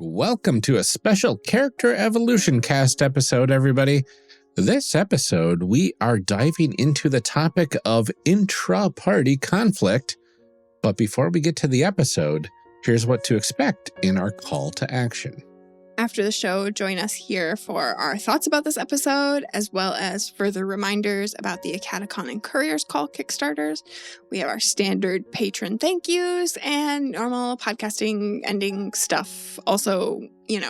Welcome to a special Character Evolution Cast episode, everybody. This episode, we are diving into the topic of intra-party conflict. But before we get to the episode, here's what to expect in our call to action. After the show, join us here for our thoughts about this episode, as well as further reminders about the AcadeCon and Courier's call Kickstarters. We have our standard patron thank yous and normal podcasting ending stuff. Also,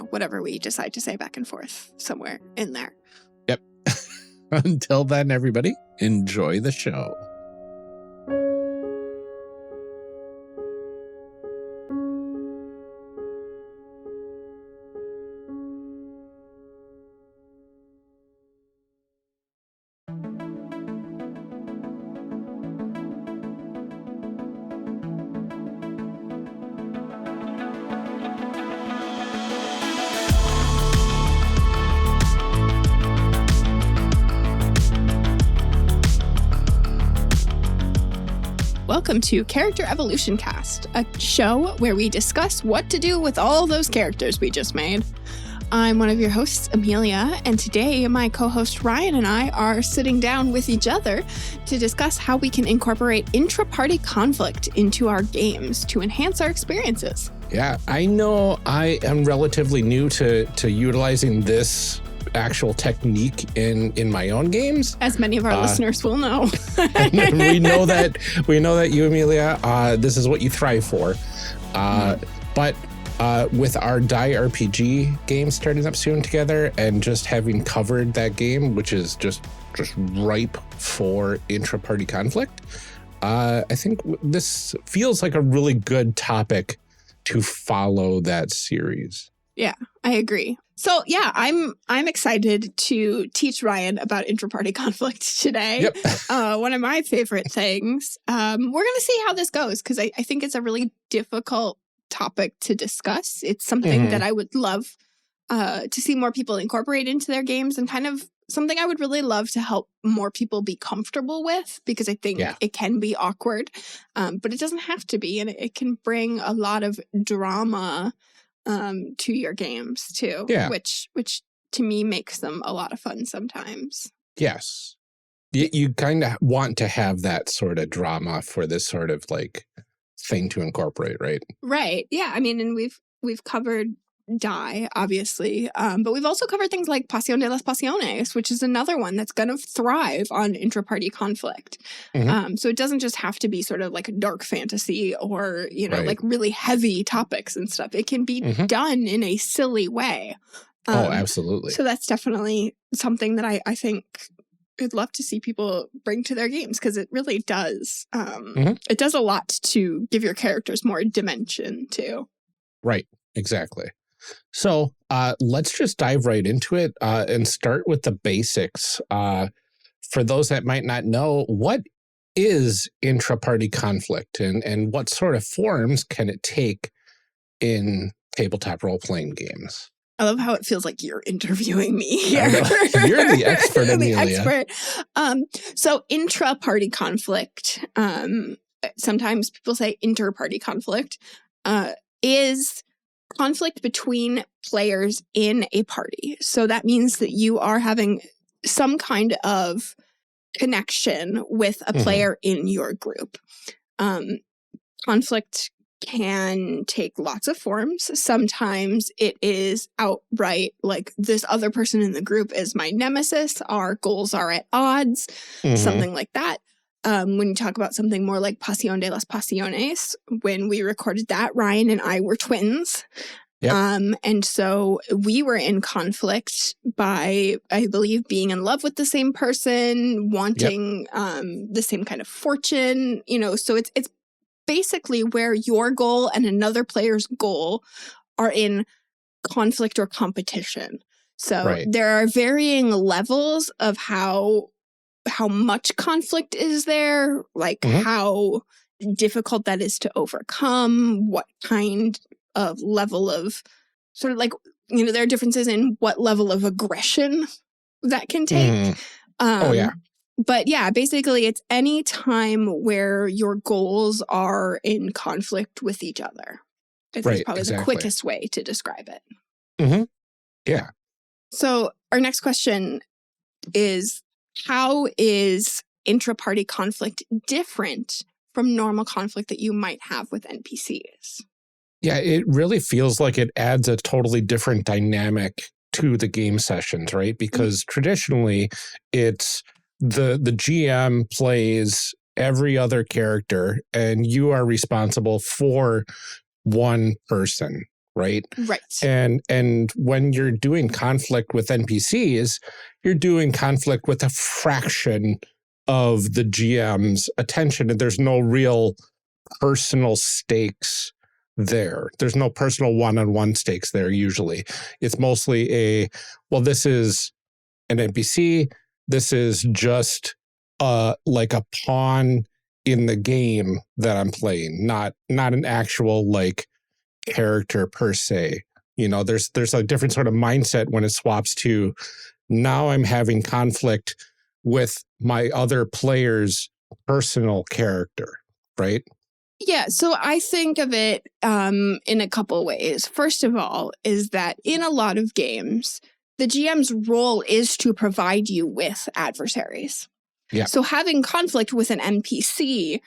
whatever we decide to say back and forth somewhere in there. Yep. Until then, everybody, enjoy the show. Welcome to Character Evolution Cast, a show where we discuss what to do with all those characters we just made. I'm one of your hosts, Amelia, and today my co-host Ryan and I are sitting down with each other to discuss how we can incorporate intra-party conflict into our games to enhance our experiences. Yeah, I know I am relatively new to utilizing this actual technique in my own games, as many of our listeners will know. we know that you, Amelia, this is what you thrive for. But with our Die RPG game starting up soon together, and just having covered that game, which is just ripe for intra-party conflict, I think this feels like a really good topic to follow that series. Yeah, I agree. So yeah, I'm excited to teach Ryan about intraparty conflict today. Yep. One of my favorite things. We're going to see how this goes, because I think it's a really difficult topic to discuss. It's something that I would love to see more people incorporate into their games, and kind of something I would really love to help more people be comfortable with, because I think it can be awkward, but it doesn't have to be, and it can bring a lot of drama to your games too, which to me makes them a lot of fun sometimes. Yes. You kind of want to have that sort of drama for this sort of like thing to incorporate, right? Right. Yeah. I mean, and we've covered Die, obviously, but we've also covered things like Pasión de las Pasiones, which is another one that's going to thrive on intra-party conflict. So it doesn't just have to be sort of like a dark fantasy or, like really heavy topics and stuff. It can be done in a silly way. Absolutely. So that's definitely something that I think I'd love to see people bring to their games, because it really does. It does a lot to give your characters more dimension too. Right. Exactly. So let's just dive right into it and start with the basics. For those that might not know, what is intra-party conflict, and what sort of forms can it take in tabletop role-playing games? I love how it feels like you're interviewing me here. You're the expert, Amelia. So intra-party conflict, sometimes people say inter-party conflict, is conflict between players in a party. So that means that you are having some kind of connection with a player in your group. Conflict can take lots of forms. Sometimes it is outright like, this other person in the group is my nemesis. Our goals are at odds, something like that. When you talk about something more like Pasión de las Pasiones, when we recorded that, Ryan and I were twins. Yep. And so we were in conflict by, I believe, being in love with the same person, wanting the same kind of fortune, so it's basically where your goal and another player's goal are in conflict or competition. So there are varying levels of how much conflict is there, like how difficult that is to overcome, what kind of level of sort of like, there are differences in what level of aggression that can take. But yeah, basically it's any time where your goals are in conflict with each other. I think Right, is probably the exactly. quickest way to describe it. Mm-hmm. Yeah. So our next question is, how is intra-party conflict different from normal conflict that you might have with NPCs? Yeah, it really feels like it adds a totally different dynamic to the game sessions, right? Because traditionally it's the GM plays every other character and you are responsible for one person, right? Right. And when you're doing conflict with NPCs, you're doing conflict with a fraction of the GM's attention, and there's no real personal stakes there. There's no personal one-on-one stakes there usually. It's mostly well, this is an NPC. This is just like a pawn in the game that I'm playing, not an actual like character per se. There's a different sort of mindset when it swaps to now I'm having conflict with my other player's personal character, right? Yeah, so I think of it in a couple ways. First of all, is that in a lot of games, the GM's role is to provide you with adversaries. Yeah. So having conflict with an NPC,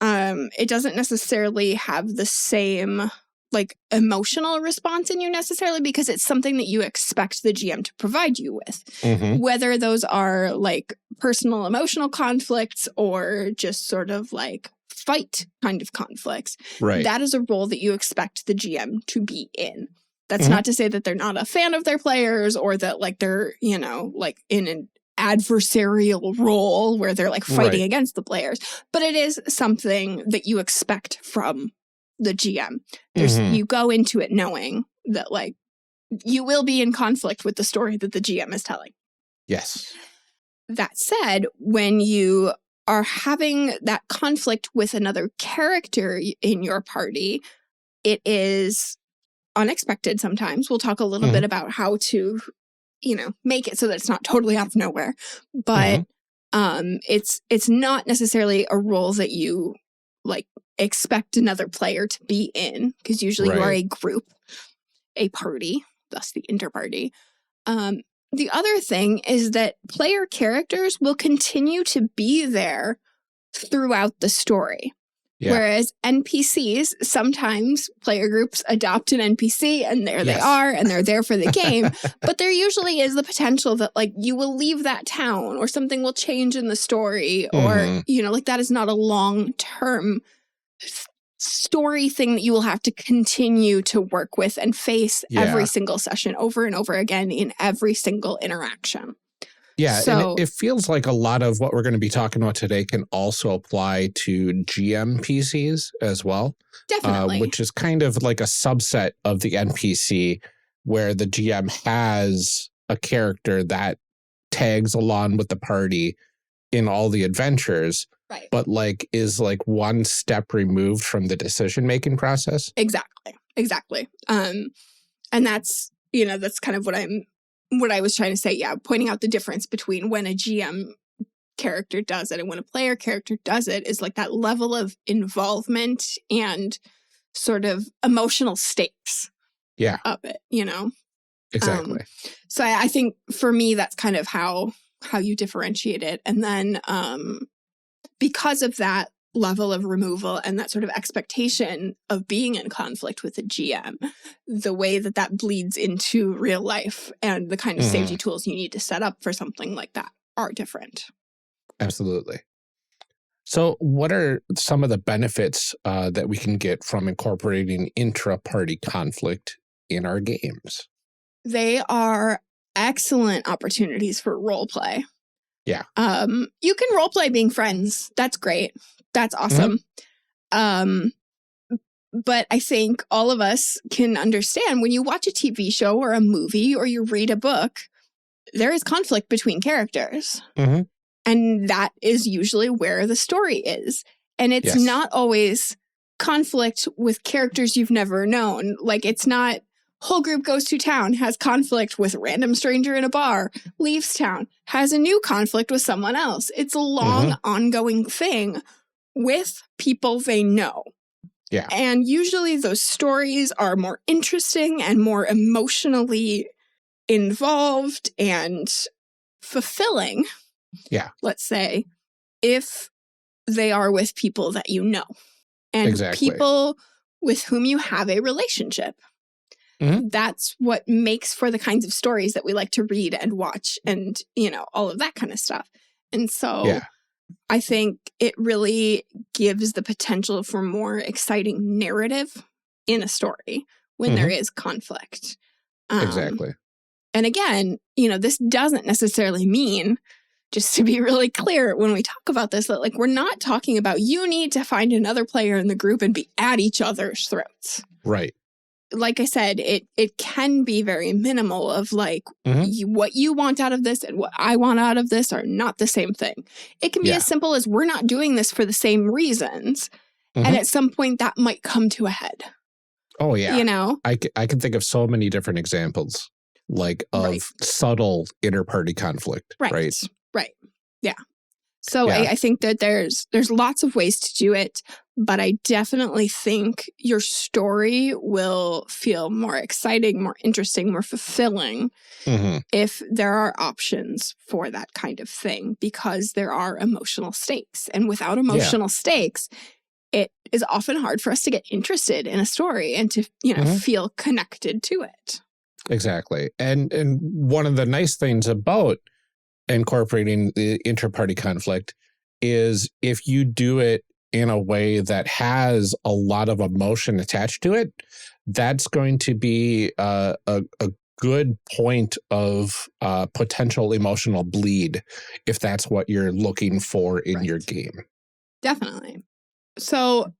it doesn't necessarily have the same like emotional response in you necessarily, because it's something that you expect the GM to provide you with. Mm-hmm. Whether those are like personal emotional conflicts or just sort of like fight kind of conflicts, Right. that is a role that you expect the GM to be in. That's not to say that they're not a fan of their players or that like they're, like in an adversarial role where they're like fighting against the players, but it is something that you expect from the GM. You go into it knowing that like you will be in conflict with the story that the GM is telling. Yes. That said, when you are having that conflict with another character in your party, it is unexpected sometimes. We'll talk a little bit about how to, make it so that it's not totally out of nowhere. But it's not necessarily a role that you like expect another player to be in, because usually you are a group, a party, thus the interparty. The other thing is that player characters will continue to be there throughout the story. Yeah. Whereas NPCs, sometimes player groups adopt an NPC and there they are and they're there for the game. But there usually is the potential that like you will leave that town or something will change in the story or, like that is not a long-term story thing that you will have to continue to work with and face every single session over and over again in every single interaction. Yeah, so, and it feels like a lot of what we're going to be talking about today can also apply to GM PCs as well. Definitely. Which is kind of like a subset of the NPC where the GM has a character that tags along with the party in all the adventures, but like is like one step removed from the decision-making process. Exactly. And that's, that's kind of what I was trying to say. Yeah. Pointing out the difference between when a GM character does it and when a player character does it is like that level of involvement and sort of emotional stakes of it, Exactly. So I think for me, that's kind of how you differentiate it. And then because of that level of removal and that sort of expectation of being in conflict with a GM, the way that bleeds into real life and the kind of safety tools you need to set up for something like that are different. Absolutely. So what are some of the benefits that we can get from incorporating intra-party conflict in our games? They are excellent opportunities for role play. Yeah. You can role play being friends. That's great. That's awesome. But I think all of us can understand when you watch a TV show or a movie or you read a book, there is conflict between characters. And that is usually where the story is. And it's not always conflict with characters you've never known. Like it's not whole group goes to town, has conflict with random stranger in a bar, leaves town, has a new conflict with someone else. It's a long ongoing thing with people they know. Yeah. And usually those stories are more interesting and more emotionally involved and fulfilling. Yeah. Let's say, if they are with people that you know and Exactly. people with whom you have a relationship. That's what makes for the kinds of stories that we like to read and watch and, all of that kind of stuff. And so I think it really gives the potential for more exciting narrative in a story when there is conflict. Exactly. And again, this doesn't necessarily mean, just to be really clear when we talk about this, that we're not talking about you need to find another player in the group and be at each other's throats. Right. Like I said, it can be very minimal of what you want out of this and what I want out of this are not the same thing. It can be as simple as we're not doing this for the same reasons. And at some point that might come to a head. Oh, yeah. I can think of so many different examples of subtle inter-party conflict. Right. Yeah. So I think that there's lots of ways to do it, but I definitely think your story will feel more exciting, more interesting, more fulfilling if there are options for that kind of thing, because there are emotional stakes. And without emotional stakes, it is often hard for us to get interested in a story and to, feel connected to it. Exactly. And one of the nice things about incorporating the inter-party conflict is if you do it in a way that has a lot of emotion attached to it, that's going to be a good point of potential emotional bleed if that's what you're looking for in your game. Definitely. So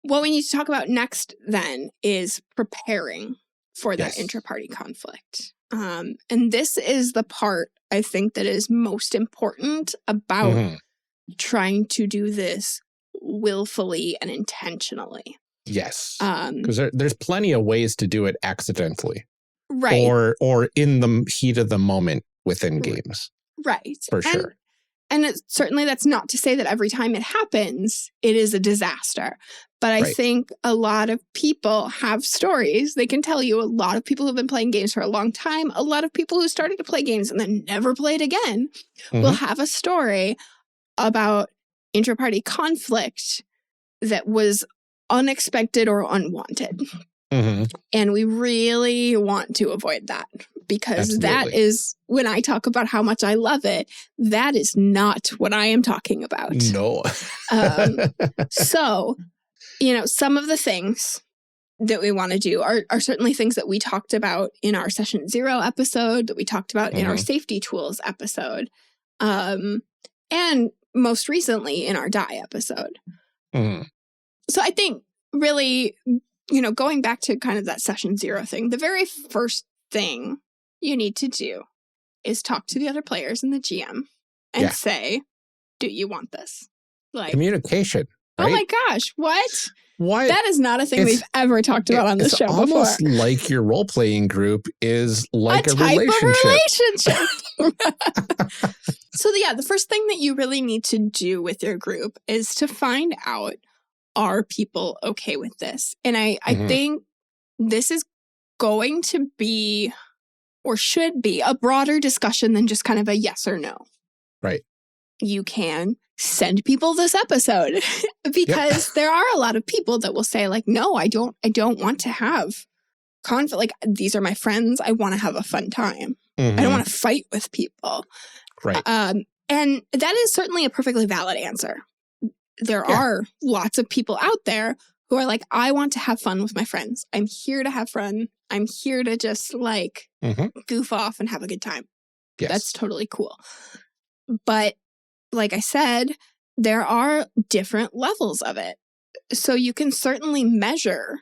what we need to talk about next then is preparing for that inter-party conflict. And this is the part I think that is most important about trying to do this willfully and intentionally. Yes. Because there's plenty of ways to do it accidentally. Right. Or in the heat of the moment within games. Right. For sure. And certainly that's not to say that every time it happens, it is a disaster. But I think a lot of people have stories. They can tell you, a lot of people who've been playing games for a long time, a lot of people who started to play games and then never played again will have a story about inter-party conflict that was unexpected or unwanted. And we really want to avoid that, because that is, when I talk about how much I love it, that is not what I am talking about. No. So, some of the things that we want to do are certainly things that we talked about in our Session 0 episode, that we talked about in our Safety Tools episode, and most recently in our Die episode. So I think really, going back to kind of that Session 0 thing, the very first thing you need to do is talk to the other players and the GM and say, do you want this? Communication. Right? Oh my gosh, what? What? That is not a thing we've ever talked about on this show before. It's almost like your role-playing group is like a type relationship. Of relationship. So the first thing that you really need to do with your group is to find out, are people okay with this? And I think this is going to be, or should be, a broader discussion than just kind of a yes or no. Right. You can send people this episode because there are a lot of people that will say no, I don't want to have conflict. These are my friends. I want to have a fun time. I don't want to fight with people. Right. And that is certainly a perfectly valid answer. There are lots of people out there who are I want to have fun with my friends. I'm here to have fun. I'm here to just goof off and have a good time. Yes. That's totally cool. But like I said, there are different levels of it. So you can certainly measure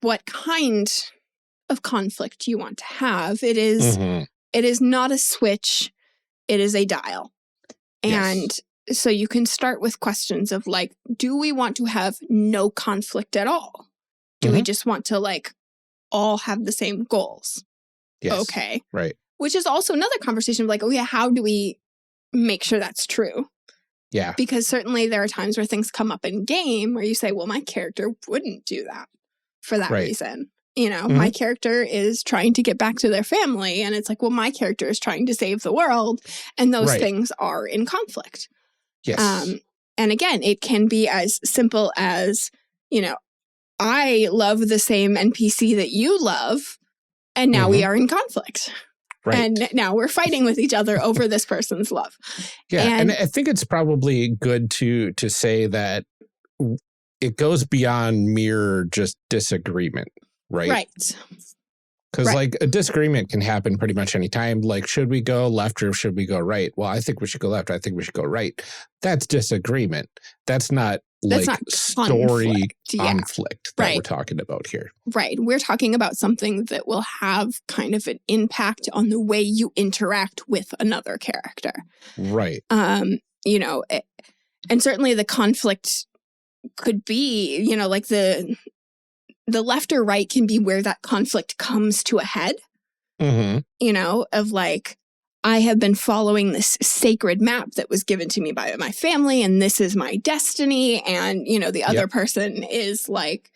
what kind of conflict you want to have. It is not a switch. It is a dial. And so you can start with questions of do we want to have no conflict at all? Do we just want to all have the same goals? Yes. Okay. Right. Which is also another conversation of how do we make sure that's true? Yeah. Because certainly there are times where things come up in game where you say, well, my character wouldn't do that for that reason. You know, my character is trying to get back to their family. And it's like, well, my character is trying to save the world. And those things are in conflict. Yes. And again, it can be as simple as, you know, I love the same NPC that you love. And now we are in conflict. Right. And now we're fighting with each other over this person's love. Yeah. And I think it's probably good to say that it goes beyond mere just disagreement, right? Right. Because like a disagreement can happen pretty much any time. Like, should we go left or should we go right? Well, I think we should go left. I think we should go right. That's disagreement. That's not story conflict that we're talking about here. Right. We're talking about something that will have kind of an impact on the way you interact with another character. Right. You know, and certainly the conflict could be, you know, like the left or right can be where that conflict comes to a head. You know, of like, I have been following this sacred map that was given to me by my family, and this is my destiny. And, you know, the other person is like,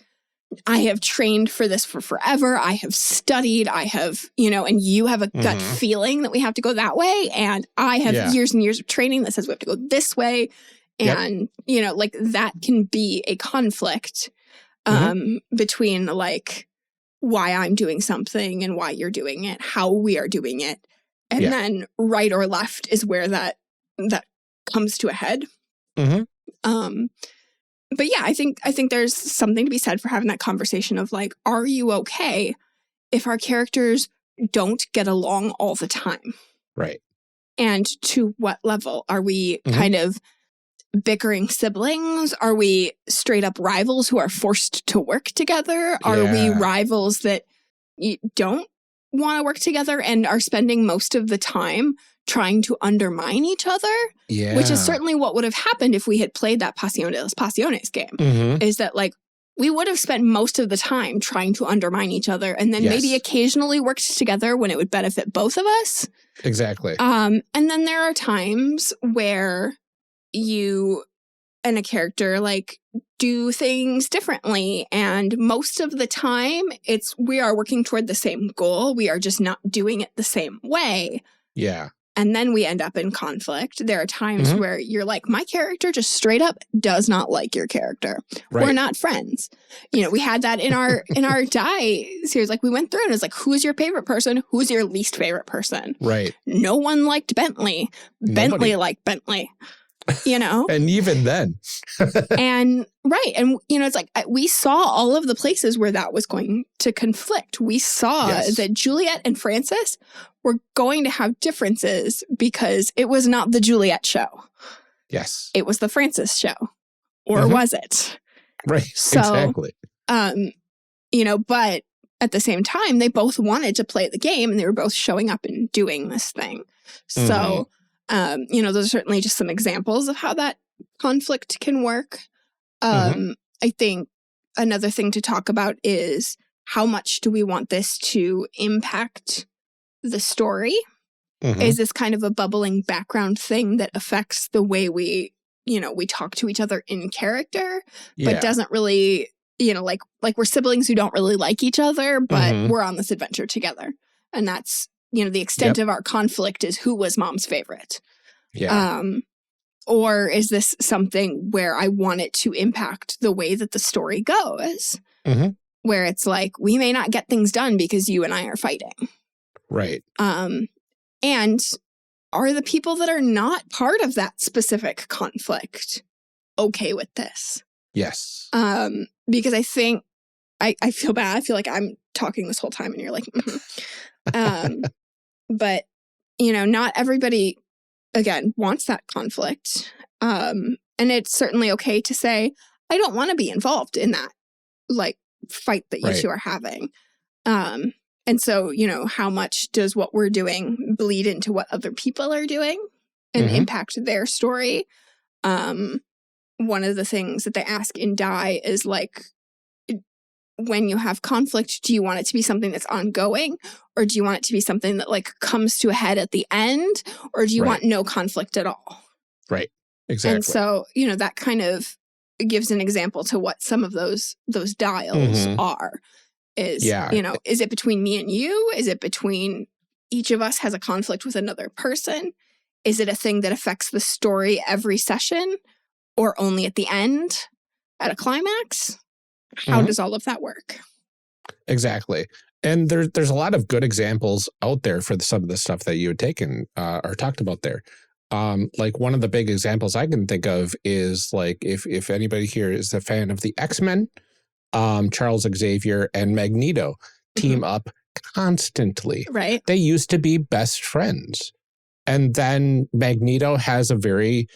I have trained for this for forever. I have studied. I have, you know, and you have a gut feeling that we have to go that way. And I have years and years of training that says we have to go this way. And, you know, like that can be a conflict between like why I'm doing something and why you're doing it, how we are doing it. And then right or left is where that comes to a head. But yeah, I think there's something to be said for having that conversation of like, are you okay if our characters don't get along all the time? Right. And to what level? Are we kind of bickering siblings? Are we straight up rivals who are forced to work together? Are we rivals that don't want to work together and are spending most of the time trying to undermine each other? Which is certainly what would have happened if we had played that Pasiones game. Is that like, we would have spent most of the time trying to undermine each other and then maybe occasionally worked together when it would benefit both of us. Exactly. And then there are times where you and a character like do things differently. And most of the time we are working toward the same goal. We are just not doing it the same way. Yeah. And then we end up in conflict. There are times where you're like, my character just straight up does not like your character. Right. We're not friends. You know, we had that in our Die series. Like we went through and it was like, who's your favorite person? Who's your least favorite person? Right. No one liked Bentley. Nobody. Bentley liked Bentley. You know? And even then. And you know, it's like we saw all of the places where that was going to conflict. We saw that Juliet and Francis were going to have differences because it was not the Juliet show. Yes. It was the Francis show. Or was it? Right. So, exactly. You know, but at the same time, they both wanted to play the game and they were both showing up and doing this thing. So you know, those are certainly just some examples of how that conflict can work. I think another thing to talk about is how much do we want this to impact the story? Is this kind of a bubbling background thing that affects the way we talk to each other in character, but doesn't really, you know, like we're siblings who don't really like each other, but we're on this adventure together. And that's, you know, the extent of our conflict is who was mom's favorite. Yeah. Or is this something where I want it to impact the way that the story goes? Where it's like, we may not get things done because you and I are fighting. Right. And are the people that are not part of that specific conflict okay with this? Yes. Because I think, I feel bad. I feel like I'm talking this whole time and you're like, but, you know, not everybody, again, wants that conflict. And it's certainly okay to say, I don't want to be involved in that, like, fight that you two are having. And so, you know, how much does what we're doing bleed into what other people are doing and impact their story? One of the things that they ask in Die is like, when you have conflict, do you want it to be something that's ongoing, or do you want it to be something that like comes to a head at the end, or do you want no conflict at all? Right. Exactly. And so, that kind of gives an example to what some of those dials are. Is, is it between me and you? Is it between each of us has a conflict with another person? Is it a thing that affects the story every session or only at the end at a climax? How does all of that work? Exactly. And there's a lot of good examples out there for some of the stuff that you had taken or talked about there. Like one of the big examples I can think of is like if anybody here is a fan of the X-Men, Charles Xavier and Magneto team up constantly. Right. They used to be best friends. And then Magneto has a very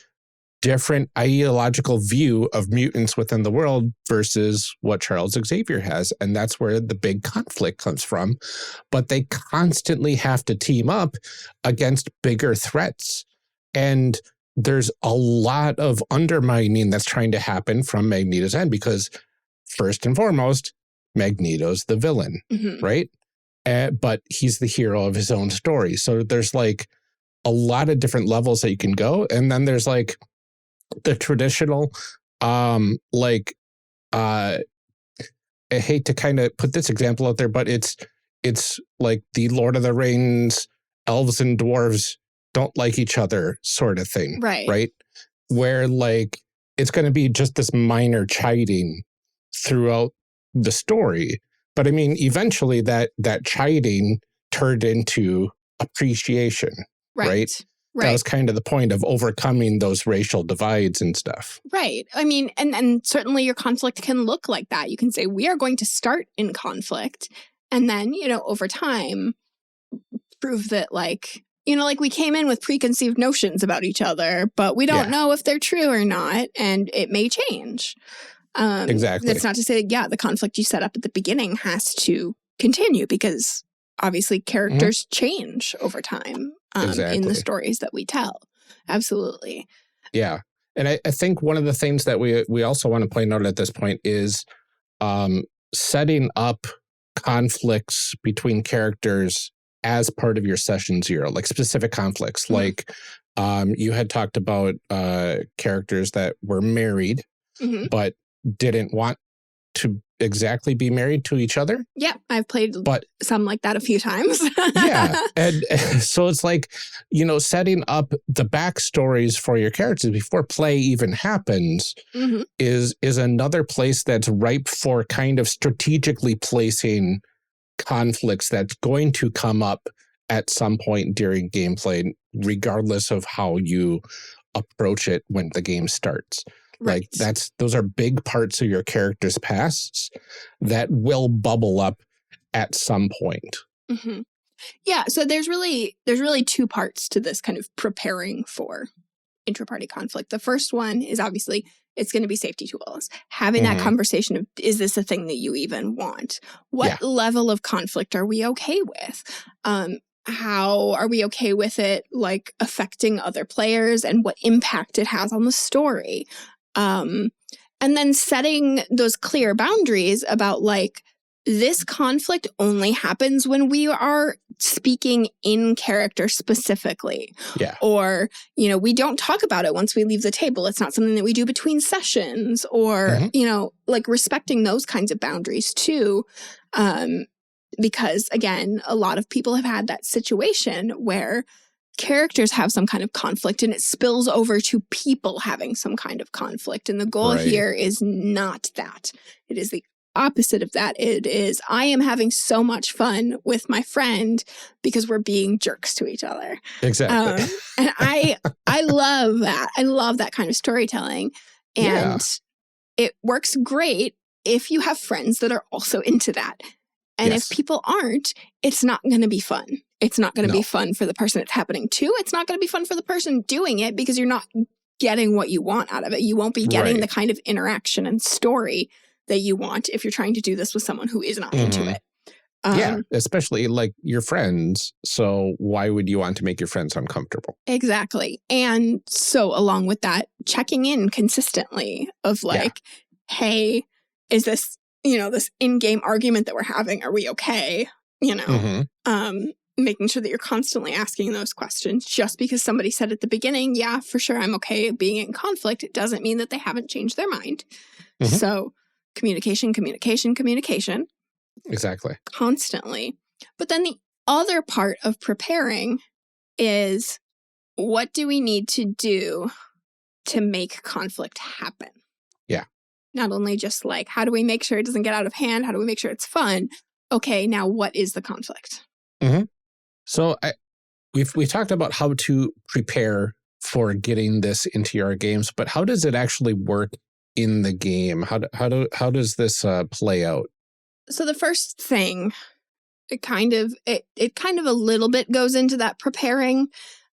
different ideological view of mutants within the world versus what Charles Xavier has. And that's where the big conflict comes from. But they constantly have to team up against bigger threats. And there's a lot of undermining that's trying to happen from Magneto's end because first and foremost, Magneto's the villain, right? But he's the hero of his own story. So there's like a lot of different levels that you can go. And then there's like the traditional, I hate to kind of put this example out there, but it's like the Lord of the Rings, elves and dwarves don't like each other sort of thing. Right. Where like, it's going to be just this minor chiding throughout the story. But I mean, eventually that chiding turned into appreciation, right? That was kind of the point of overcoming those racial divides and stuff. Right. I mean, and certainly your conflict can look like that. You can say, we are going to start in conflict. And then, over time, prove that like we came in with preconceived notions about each other, but we don't know if they're true or not. And it may change. Exactly. That's not to say that, the conflict you set up at the beginning has to continue because obviously characters change over time in the stories that we tell. Absolutely. Yeah. And I think one of the things that we also want to point out at this point is setting up conflicts between characters as part of your session 0, like specific conflicts. Like you had talked about characters that were married, but didn't want to exactly be married to each other. Yeah, I've played some like that a few times. And so it's like, setting up the backstories for your characters before play even happens is another place that's ripe for kind of strategically placing conflicts that's going to come up at some point during gameplay, regardless of how you approach it when the game starts. Like those are big parts of your character's pasts that will bubble up at some point. Yeah. So there's really 2 parts to this kind of preparing for intraparty conflict. The first one is obviously it's going to be safety tools. Having that conversation of, is this a thing that you even want? What level of conflict are we okay with? How are we okay with it, like affecting other players and what impact it has on the story? And then setting those clear boundaries about like, this conflict only happens when we are speaking in character specifically. Yeah. Or, we don't talk about it once we leave the table. It's not something that we do between sessions or, like respecting those kinds of boundaries too. Because again, a lot of people have had that situation where characters have some kind of conflict and it spills over to people having some kind of conflict. And the goal here is not that. It is the opposite of that. It is, I am having so much fun with my friend because we're being jerks to each other. Exactly. And I love that. I love that kind of storytelling. And it works great if you have friends that are also into that. And if people aren't, it's not going to be fun. It's not going to be fun for the person it's happening to. It's not going to be fun for the person doing it because you're not getting what you want out of it. You won't be getting the kind of interaction and story that you want if you're trying to do this with someone who is not into it. Especially like your friends. So why would you want to make your friends uncomfortable? Exactly. And so along with that, checking in consistently of like, hey, is this, this in-game argument that we're having, are we okay? making sure that you're constantly asking those questions. Just because somebody said at the beginning, yeah, for sure, I'm okay being in conflict, it doesn't mean that they haven't changed their mind. Mm-hmm. So communication. Exactly. Constantly. But then the other part of preparing is, what do we need to do to make conflict happen? Yeah. Not only just like, how do we make sure it doesn't get out of hand? How do we make sure it's fun? Okay, now what is the conflict? Mm-hmm. So we talked about how to prepare for getting this into your games, but how does it actually work in the game? How does this play out? So the first thing, it kind of a little bit goes into that preparing,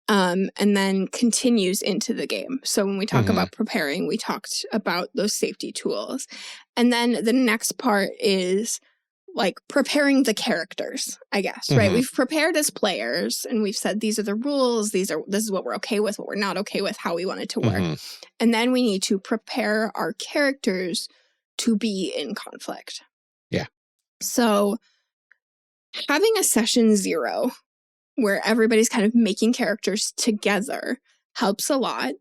and then continues into the game. So when we talk about preparing, we talked about those safety tools. And then the next part is like preparing the characters, I guess, right? We've prepared as players and we've said, these are the rules. This is what we're okay with, what we're not okay with, how we want it to work. And then we need to prepare our characters to be in conflict. Yeah. So having a session 0 where everybody's kind of making characters together helps a lot.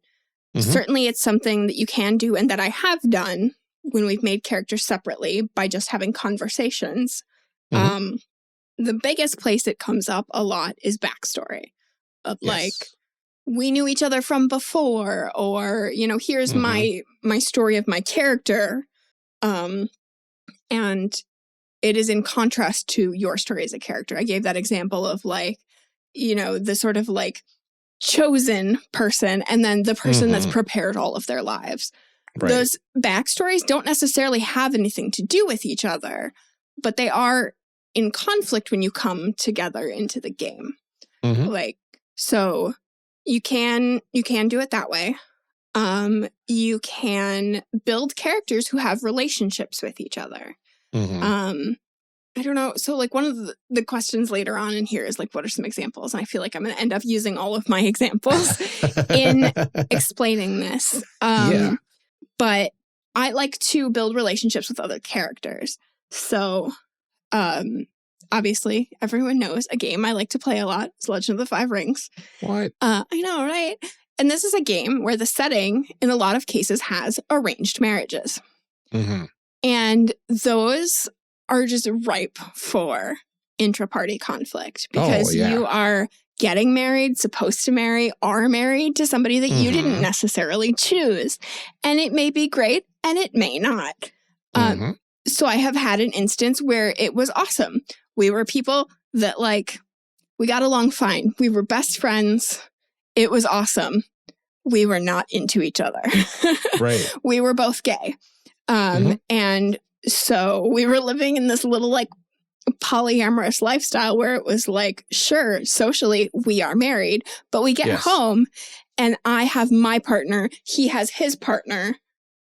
Certainly it's something that you can do and that I have done when we've made characters separately by just having conversations. The biggest place it comes up a lot is backstory of like, we knew each other from before, or, you know, here's my story of my character. And it is in contrast to your story as a character. I gave that example of like, you know, the sort of like chosen person and then the person that's prepared all of their lives. Right. Those backstories don't necessarily have anything to do with each other, but they are in conflict when you come together into the game. Like, so you can do it that way. You can build characters who have relationships with each other. I don't know. So like one of the questions later on in here is like, what are some examples? And I feel like I'm going to end up using all of my examples in explaining this. But I like to build relationships with other characters. So obviously everyone knows a game I like to play a lot is Legend of the Five Rings. What? I know, right? And this is a game where the setting in a lot of cases has arranged marriages. And those are just ripe for intra-party conflict because you are getting married, supposed to marry, are married to somebody that you didn't necessarily choose. And it may be great and it may not. So I have had an instance where it was awesome. We were people that like, we got along fine. We were best friends. It was awesome. We were not into each other. Right. We were both gay. And so we were living in this little like polyamorous lifestyle where it was like, sure, socially we are married, but we get home and I have my partner, he has his partner,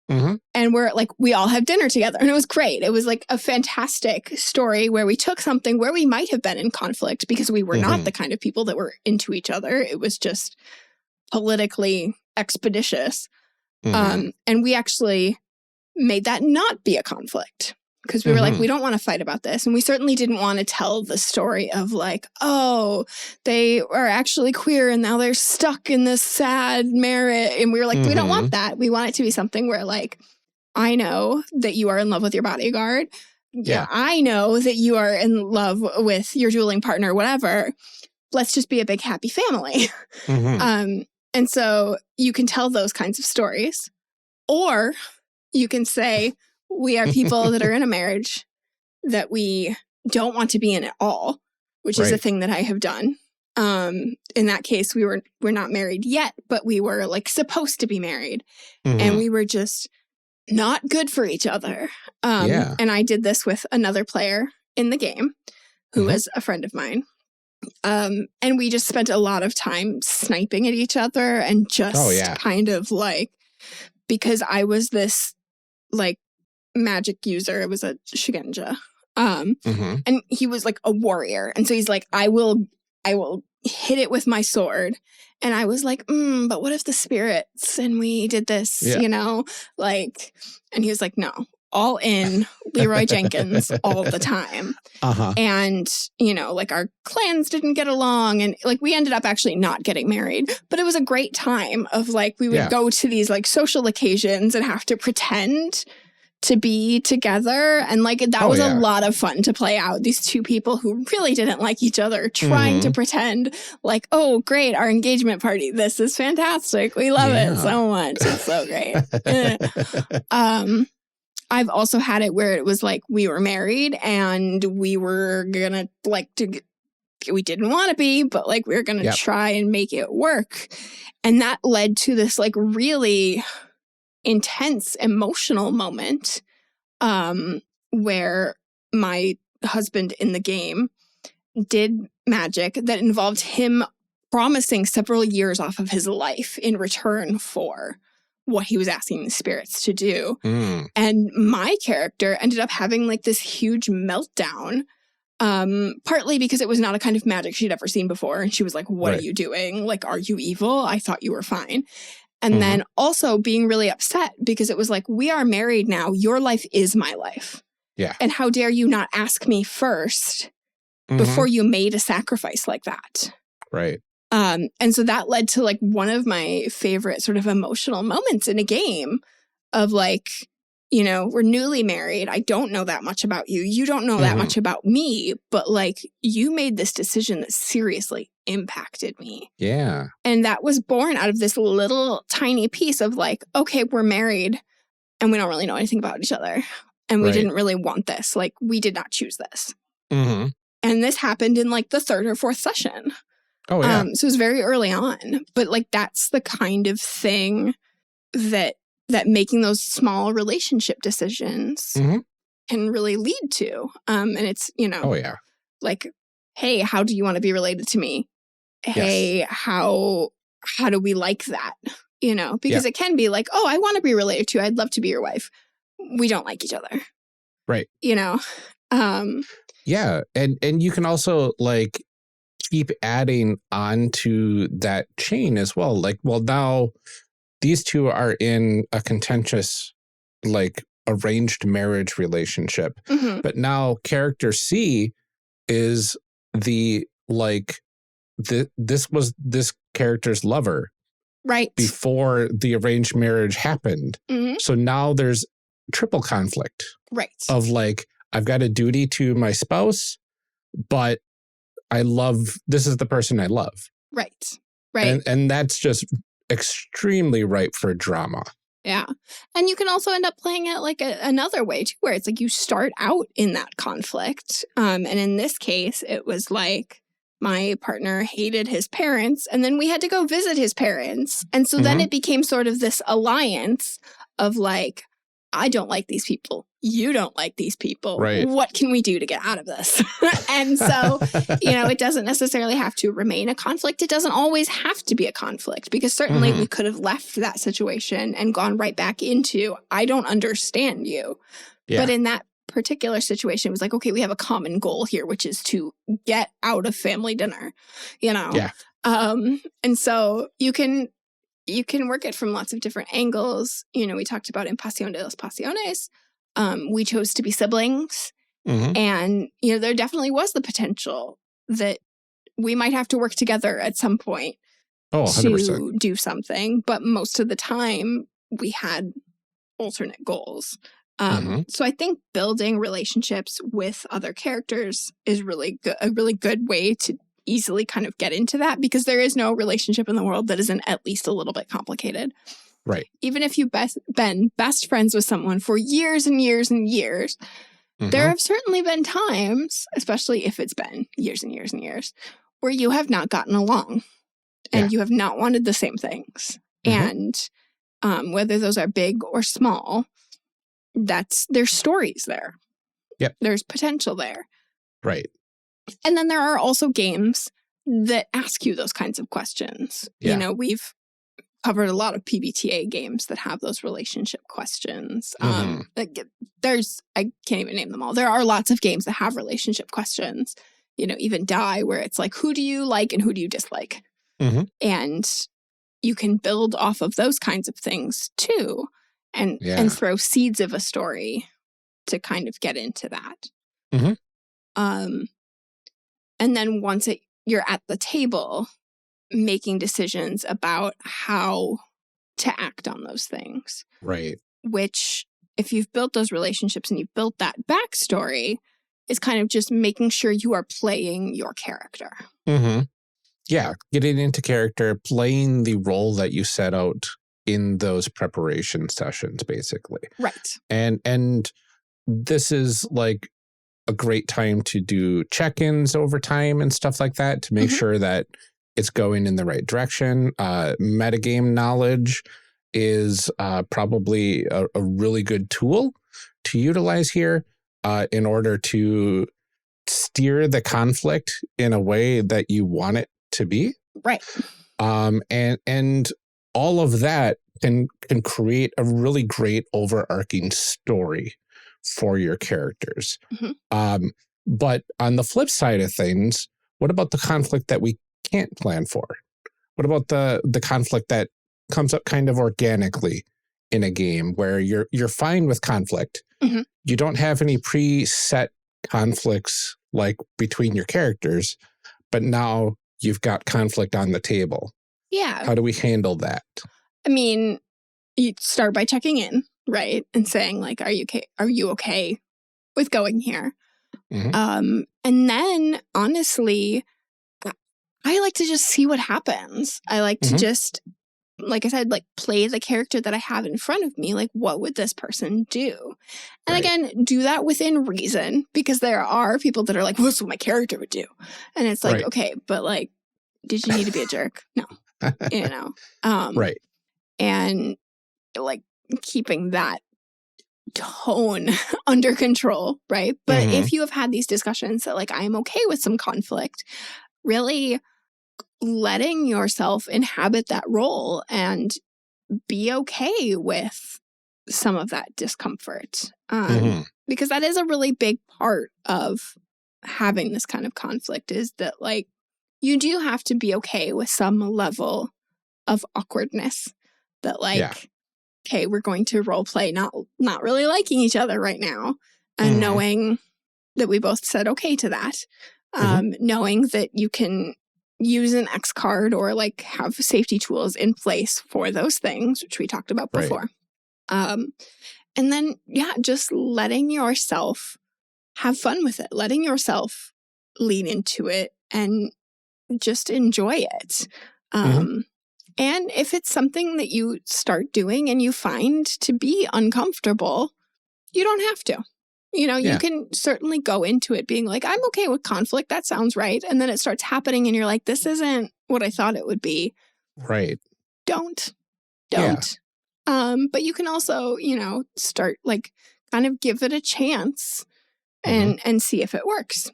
and we're like, we all have dinner together. And it was great. It was like a fantastic story where we took something where we might have been in conflict because we were not the kind of people that were into each other. It was just politically expeditious. And we actually made that not be a conflict because we were like, we don't want to fight about this. And we certainly didn't want to tell the story of like, oh, they are actually queer and now they're stuck in this sad marriage. And we were like, we don't want that. We want it to be something where like, I know that you are in love with your bodyguard. Yeah, I know that you are in love with your dueling partner, whatever. Let's just be a big happy family. And so you can tell those kinds of stories. Or you can say, we are people that are in a marriage that we don't want to be in at all, which is a thing that I have done. In that case, we're not married yet, but we were like supposed to be married. And we were just not good for each other. And I did this with another player in the game who was a friend of mine. And we just spent a lot of time sniping at each other and just kind of like, because I was this like magic user. It was a Shigenja. And he was like a warrior. And so he's like, I will hit it with my sword. And I was like, but what if the spirits and we did this, you know, like, and he was like, no, all in Leroy Jenkins all the time. And, you know, like our clans didn't get along and like we ended up actually not getting married, but it was a great time of like, we would go to these like social occasions and have to pretend to be together. And like, that was a lot of fun to play out. These two people who really didn't like each other trying to pretend like, oh, great, our engagement party. This is fantastic. We love it so much. It's so great. I've also had it where it was like we were married and we were gonna we didn't want to be, but like we were gonna try and make it work. And that led to this like really intense emotional moment where my husband in the game did magic that involved him promising several years off of his life in return for what he was asking the spirits to do. And my character ended up having like this huge meltdown, partly because it was not a kind of magic she'd ever seen before. And she was like, what are you doing? Like, are you evil? I thought you were fine. And then also being really upset because it was like, we are married now. Your life is my life. Yeah. And how dare you not ask me first before you made a sacrifice like that? Right. And so that led to like one of my favorite sort of emotional moments in a game of like, you know, we're newly married. I don't know that much about you. You don't know that much about me, but like you made this decision that seriously impacted me. Yeah. And that was born out of this little tiny piece of like, okay, we're married and we don't really know anything about each other. And we didn't really want this. Like we did not choose this. And this happened in like the third or fourth session. Oh, yeah. So it was very early on, but like that's the kind of thing that making those small relationship decisions can really lead to. And it's, you know, like, hey, how do you want to be related to me? Hey, how do we like that? You know, because it can be like, oh, I want to be related to you. I'd love to be your wife. We don't like each other. Right. You know? Yeah. And you can also like keep adding on to that chain as well. Like, well, now these two are in a contentious, like arranged marriage relationship. But now character C is the, like, this was this character's lover. Right. Before the arranged marriage happened. So now there's triple conflict. Right. Of like, I've got a duty to my spouse, but this is the person I love. Right. Right. And that's just extremely ripe for drama. Yeah. And you can also end up playing it like another way too, where it's like you start out in that conflict. And in this case, it was like my partner hated his parents and then we had to go visit his parents. And so then it became sort of this alliance of like, I don't like these people. You don't like these people. Right. What can we do to get out of this? And so, you know, it doesn't necessarily have to remain a conflict. It doesn't always have to be a conflict because certainly we could have left that situation and gone right back into, I don't understand you. Yeah. But in that particular situation, it was like, okay, we have a common goal here, which is to get out of family dinner, you know? Yeah. And so you can work it from lots of different angles. You know, we talked about in Pasión de las Pasiones. We chose to be siblings. And, you know, there definitely was the potential that we might have to work together at some point to do something. But most of the time, we had alternate goals. So I think building relationships with other characters is really good, a really good way to easily kind of get into that because there is no relationship in the world that isn't at least a little bit complicated. Right. Even if you've been best friends with someone for years and years and years, there have certainly been times, especially if it's been years and years and years, where you have not gotten along and you have not wanted the same things. And whether those are big or small, there's stories there. Yep. There's potential there. Right. And then there are also games that ask you those kinds of questions. Yeah. You know, we've covered a lot of PBTA games that have those relationship questions. I can't even name them all. There are lots of games that have relationship questions. You know, even Die, where it's like, who do you like and who do you dislike? And you can build off of those kinds of things too, and throw seeds of a story to kind of get into that. Mm-hmm. And then once you're at the table, making decisions about how to act on those things. Right. Which, if you've built those relationships and you've built that backstory, is kind of just making sure you are playing your character. Mm-hmm. Yeah, getting into character, playing the role that you set out in those preparation sessions, basically. Right. And this is like a great time to do check-ins over time and stuff like that to make sure that it's going in the right direction. Metagame knowledge is probably a really good tool to utilize here in order to steer the conflict in a way that you want it to be. Right. And all of that can create a really great overarching story for your characters. But on the flip side of things, what about the conflict that we can't plan for? What about the conflict that comes up kind of organically in a game where you're fine with conflict? You don't have any preset conflicts like between your characters, but now you've got conflict on the table. Yeah. How do we handle that? I mean, you start by checking in, right? And saying like, are you okay with going here? And then honestly, I like to just see what happens. I like to just, like I said, like play the character that I have in front of me. Like, what would this person do? And again, do that within reason, because there are people that are like, well, this is what my character would do. And it's like, okay, but like, did you need to be a jerk? No, you know? Right. And like keeping that tone under control, right? But if you have had these discussions that like, I'm okay with some conflict, really letting yourself inhabit that role and be okay with some of that discomfort. Because that is a really big part of having this kind of conflict, is that like, you do have to be okay with some level of awkwardness that like, okay, we're going to role play not really liking each other right now, and knowing that we both said okay to that. Knowing that you can use an X card or like have safety tools in place for those things, which we talked about before. And then, just letting yourself have fun with it, letting yourself lean into it and just enjoy it. And if it's something that you start doing and you find to be uncomfortable, you don't have to. You know, you can certainly go into it being like, I'm okay with conflict. That sounds right. And then it starts happening and you're like, this isn't what I thought it would be. Right. Don't. But you can also, you know, start like kind of give it a chance and see if it works.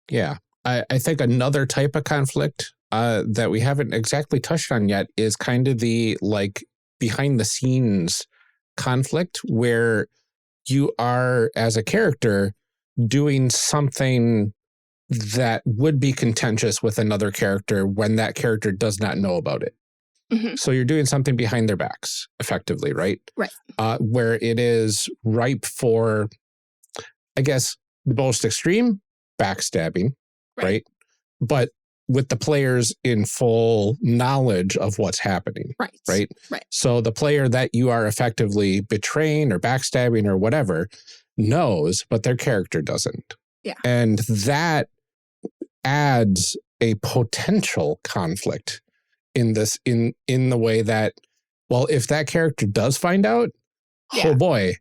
Yeah. I think another type of conflict that we haven't exactly touched on yet is kind of the like behind the scenes conflict where you are, as a character, doing something that would be contentious with another character when that character does not know about it. So you're doing something behind their backs, effectively, right? Right. Where it is ripe for, I guess, the most extreme backstabbing, right? But with the players in full knowledge of what's happening. Right. So the player that you are effectively betraying or backstabbing or whatever knows, but their character doesn't. Yeah. And that adds a potential conflict in this, in the way that, well, if that character does find out, oh boy,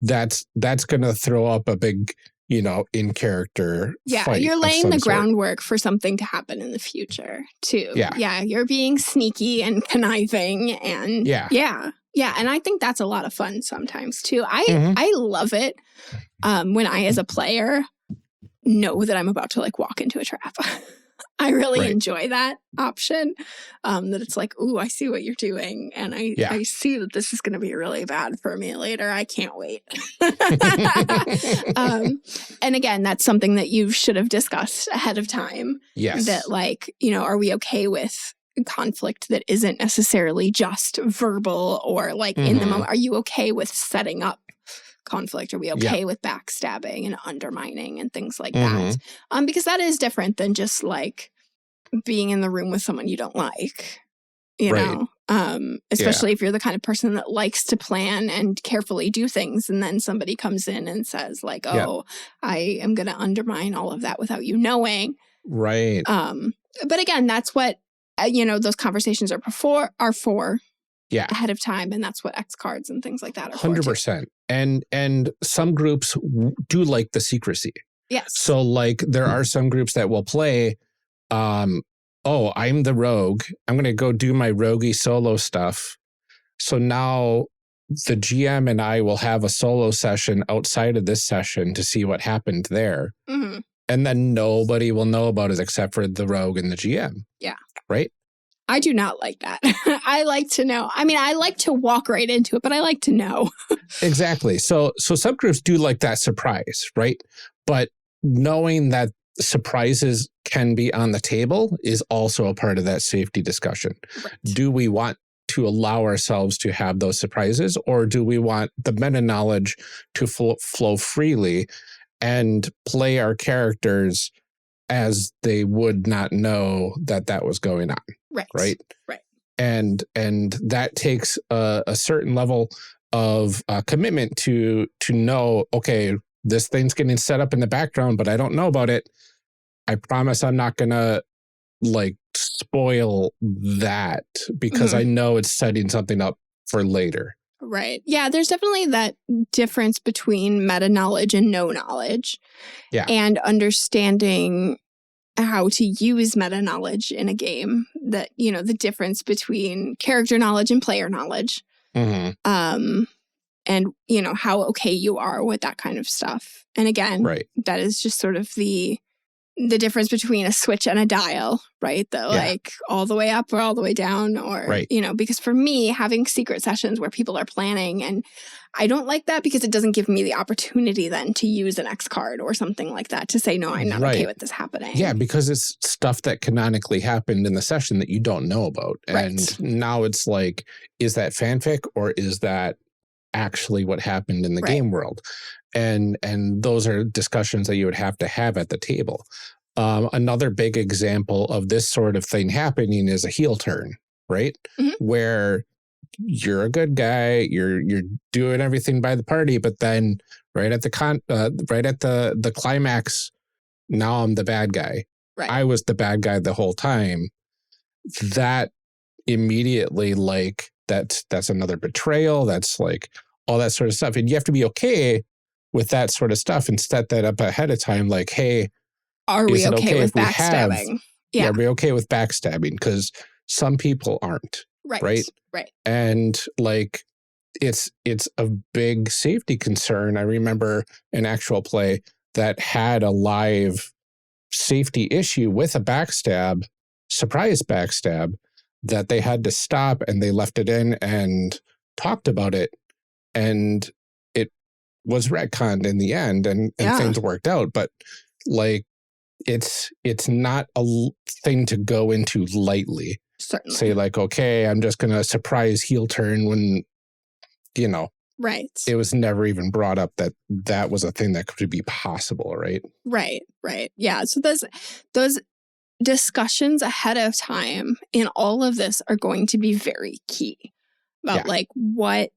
that's going to throw up a big, you know, in character fight. You're laying the groundwork for something to happen in the future too. You're being sneaky and conniving and and I think that's a lot of fun sometimes too. I love it when I, as a player, know that I'm about to like walk into a trap. I really enjoy that option, that it's like, ooh, I see what you're doing. And I see that this is going to be really bad for me later. I can't wait. And again, that's something that you should have discussed ahead of time. Yes. That like, you know, are we okay with conflict that isn't necessarily just verbal or like in the moment? Are you okay with setting up conflict? Are we okay with backstabbing and undermining and things like that? Because that is different than just like being in the room with someone you don't like, you know, especially if you're the kind of person that likes to plan and carefully do things. And then somebody comes in and says like, oh, I am going to undermine all of that without you knowing. Right. But again, that's what, you know, those conversations are for ahead of time. And that's what X cards and things like that are 100%. And some groups do like the secrecy. Yes. So like there are some groups that will play, oh, I'm the rogue. I'm going to go do my roguey solo stuff. So now the GM and I will have a solo session outside of this session to see what happened there. And then nobody will know about it except for the rogue and the GM. Yeah. Right? I do not like that. I like to know. I mean, I like to walk right into it, but I like to know. Exactly. So some groups do like that surprise, right? But knowing that surprises can be on the table is also a part of that safety discussion. Right. Do we want to allow ourselves to have those surprises, or do we want the meta knowledge to flow freely and play our characters as they would not know that that was going on? Right. Right. Right. And that takes a certain level of commitment to know, okay, this thing's getting set up in the background, but I don't know about it. I promise I'm not going to like spoil that because I know it's setting something up for later. Right. Yeah, there's definitely that difference between meta knowledge and no knowledge. Yeah. And understanding how to use meta knowledge in a game, that, you know, the difference between character knowledge and player knowledge. And, you know, how okay you are with that kind of stuff. And again, that is just sort of the difference between a switch and a dial, right? Like all the way up or all the way down, or, you know, because for me, having secret sessions where people are planning, and I don't like that because it doesn't give me the opportunity then to use an X card or something like that to say, no, I'm not okay with this happening. Yeah, because it's stuff that canonically happened in the session that you don't know about. And now it's like, is that fanfic or is that actually what happened in the game world? And those are discussions that you would have to have at the table. Another big example of this sort of thing happening is a heel turn, right? Where you're a good guy, you're doing everything by the party, but then right at the climax, now I'm the bad guy. I was the bad guy the whole time. That immediately, like, that's another betrayal. That's like all that sort of stuff. And you have to be okay with that sort of stuff and set that up ahead of time. Like, hey, are we okay with backstabbing? Are we okay with backstabbing? Because some people aren't. Right. And like, it's a big safety concern. I remember an actual play that had a live safety issue with a surprise backstab, that they had to stop, and they left it in and talked about it. And it was retconned in the end, and things worked out. But like, it's not a thing to go into lightly. Certainly. Say like, okay, I'm just going to surprise heel turn when, you know, it was never even brought up that was a thing that could be possible. Right. Yeah. So those discussions ahead of time in all of this are going to be very key about like, what,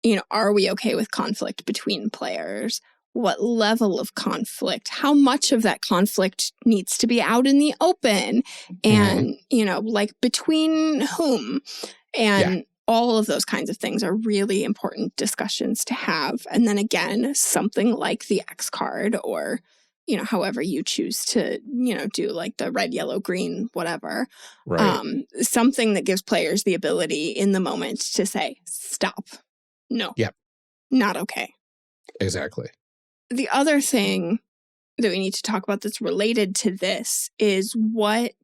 you know, are we okay with conflict between players? What level of conflict, how much of that conflict needs to be out in the open, and, you know, like between whom, and all of those kinds of things are really important discussions to have. And then again, something like the X card, or, you know, however you choose to, you know, do like the red, yellow, green, whatever, something that gives players the ability in the moment to say, stop. No. Not okay. Exactly. The other thing that we need to talk about that's related to this is what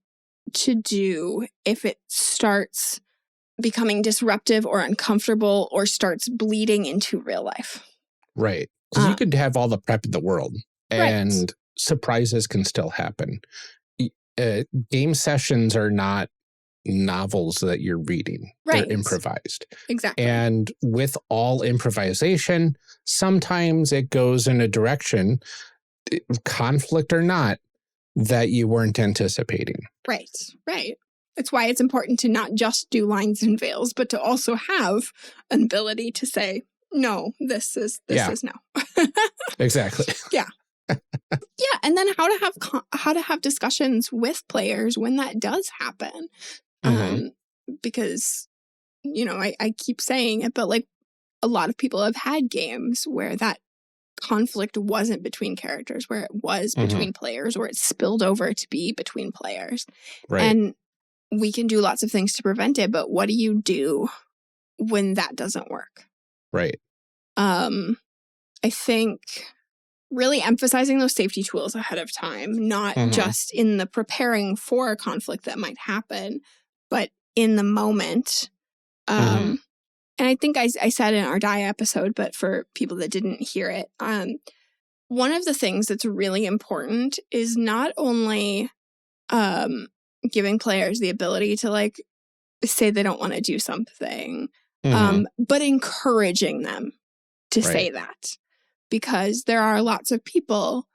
to do if it starts becoming disruptive or uncomfortable or starts bleeding into real life. Right. Because you could have all the prep in the world and surprises can still happen. Game sessions are not novels that you're reading. Right. They're improvised. Exactly. And with all improvisation, sometimes it goes in a direction, conflict or not, that you weren't anticipating. Right. Right. It's why it's important to not just do lines and veils, but to also have an ability to say, no, this is no. Exactly. Yeah. Yeah, and then how to have discussions with players when that does happen. Because, you know, I keep saying it, but like a lot of people have had games where that conflict wasn't between characters, where it was between players, or it spilled over to be between players. Right. And we can do lots of things to prevent it, but what do you do when that doesn't work? Right. I think really emphasizing those safety tools ahead of time, not just in the preparing for a conflict that might happen, but in the moment. And I think I said in our die episode, but for people that didn't hear it, one of the things that's really important is not only giving players the ability to like say they don't want to do something, but encouraging them to say that. Because there are lots of people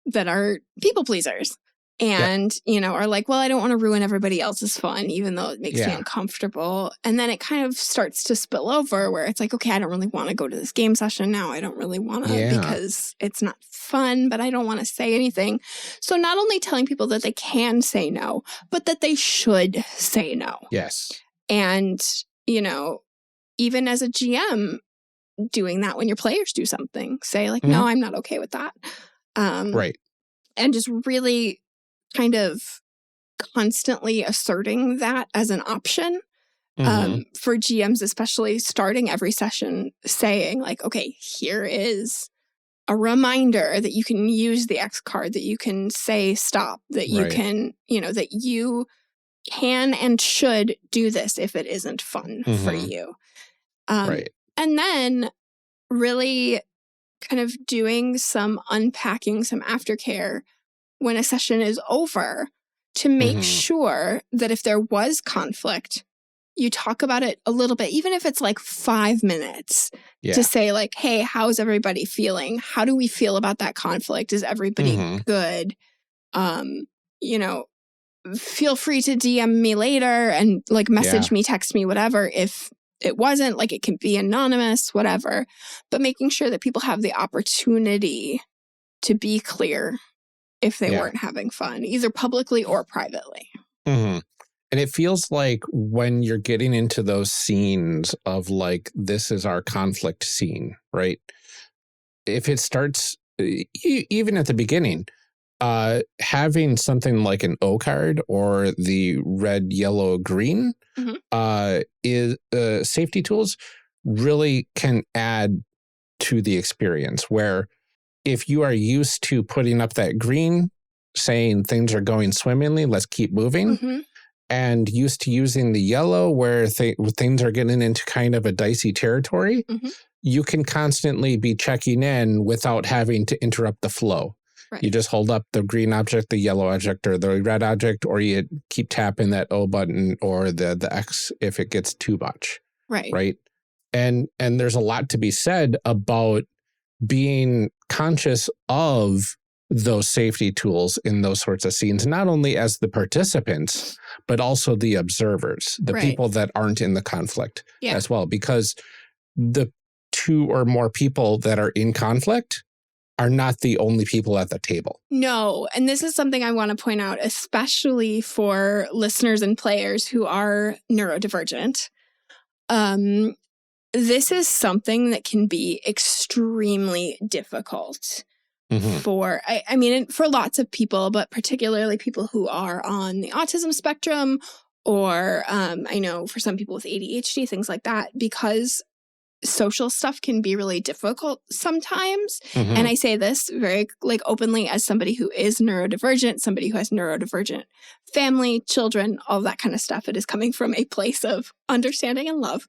that are people pleasers and, you know, are like, well, I don't want to ruin everybody else's fun, even though it makes me uncomfortable. And then it kind of starts to spill over where it's like, okay, I don't really want to go to this game session now. I don't really want to because it's not fun, but I don't want to say anything. So not only telling people that they can say no, but that they should say no. Yes. And, you know, even as a GM, doing that when your players do something, say like, no, I'm not okay with that. Right. And just really kind of constantly asserting that as an option for GMs, especially starting every session saying like, okay, here is a reminder that you can use the X card, that you can say stop, that you can, you know, that you can and should do this if it isn't fun for you. Right. And then really kind of doing some unpacking, some aftercare when a session is over to make sure that if there was conflict, you talk about it a little bit, even if it's like 5 minutes to say like, hey, how's everybody feeling? How do we feel about that conflict? Is everybody good? You know, feel free to DM me later and like message me, text me, whatever. If it wasn't, like it can be anonymous, whatever, but making sure that people have the opportunity to be clear if they weren't having fun, either publicly or privately. And it feels like when you're getting into those scenes of like, this is our conflict scene, right? If it starts, even at the beginning, having something like an O card or the red, yellow, green is safety tools really can add to the experience, where if you are used to putting up that green saying things are going swimmingly, let's keep moving, and used to using the yellow where things are getting into kind of a dicey territory, you can constantly be checking in without having to interrupt the flow. Right. You just hold up the green object, the yellow object, or the red object, or you keep tapping that O button or the X if it gets too much. Right. Right. And there's a lot to be said about being conscious of those safety tools in those sorts of scenes, not only as the participants, but also the observers, the people that aren't in the conflict as well, because the 2 or more people that are in conflict are not the only people at the table. No. And this is something I want to point out, especially for listeners and players who are neurodivergent. This is something that can be extremely difficult for, I mean, for lots of people, but particularly people who are on the autism spectrum, or I know for some people with ADHD, things like that, because social stuff can be really difficult sometimes. And I say this very like openly as somebody who is neurodivergent, somebody who has neurodivergent family, children, all that kind of stuff. It is coming from a place of understanding and love.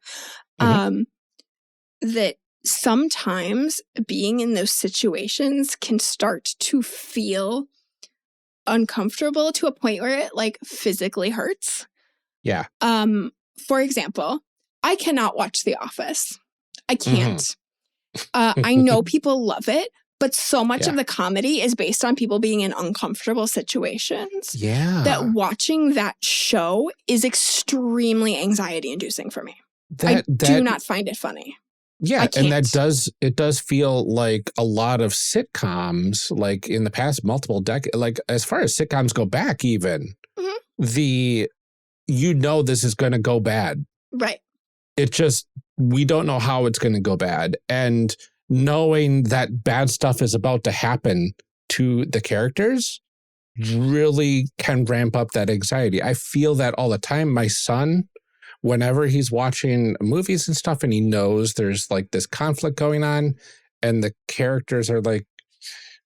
That sometimes being in those situations can start to feel uncomfortable to a point where it like physically hurts. Yeah. For example, I cannot watch The Office. I can't. I know people love it, but so much of the comedy is based on people being in uncomfortable situations. Yeah. That watching that show is extremely anxiety inducing for me. I do not find it funny. Yeah, and it does feel like a lot of sitcoms, like in the past multiple decades, like as far as sitcoms go back even, this is going to go bad. Right. It just, we don't know how it's going to go bad. And knowing that bad stuff is about to happen to the characters really can ramp up that anxiety. I feel that all the time. My son, whenever he's watching movies and stuff and he knows there's like this conflict going on and the characters are like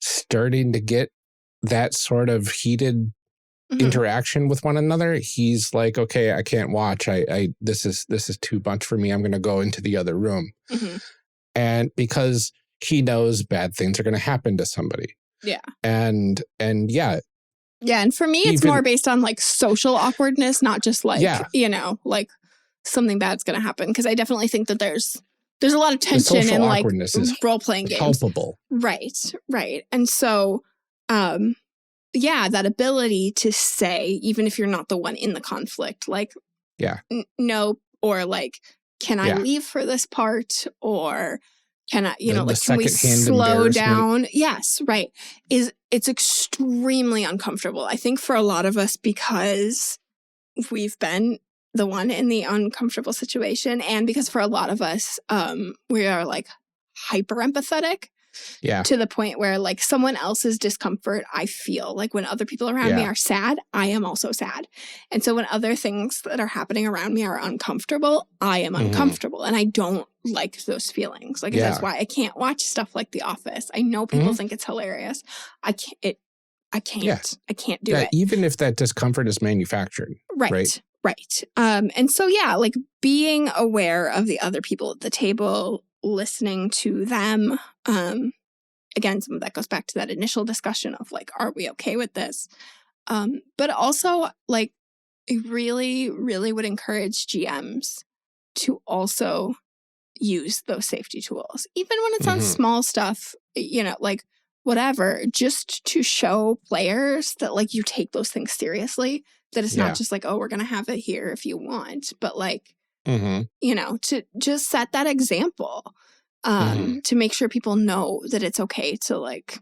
starting to get that sort of heated interaction with one another, he's like, okay, I can't watch. This is too much for me. I'm going to go into the other room. And because he knows bad things are going to happen to somebody. Yeah. And yeah. Yeah. And for me, it's more based on like social awkwardness, not just like, like something bad's going to happen. Cause I definitely think that there's a lot of tension in like role-playing games. Palpable. Right. Right. And so, that ability to say, even if you're not the one in the conflict, like, no, or like, can I leave for this part? Or can I, can we slow down? Yes, right. It's extremely uncomfortable. I think for a lot of us, because we've been the one in the uncomfortable situation, and because for a lot of us, we are like hyper empathetic. Yeah. To the point where like someone else's discomfort, I feel like when other people around me are sad, I am also sad. And so when other things that are happening around me are uncomfortable, I am uncomfortable. And I don't like those feelings. Like that's why I can't watch stuff like The Office. I know people think it's hilarious. I can't. I can't do it. Even if that discomfort is manufactured. Right. And so like being aware of the other people at the table, listening to them. Again, some of that goes back to that initial discussion of like, are we okay with this? But also like, I really, really would encourage GMs to also use those safety tools, even when it's on small stuff, like whatever, just to show players that like you take those things seriously, that it's not just like, oh, we're going to have it here if you want, but like, to just set that example. To make sure people know that it's okay to like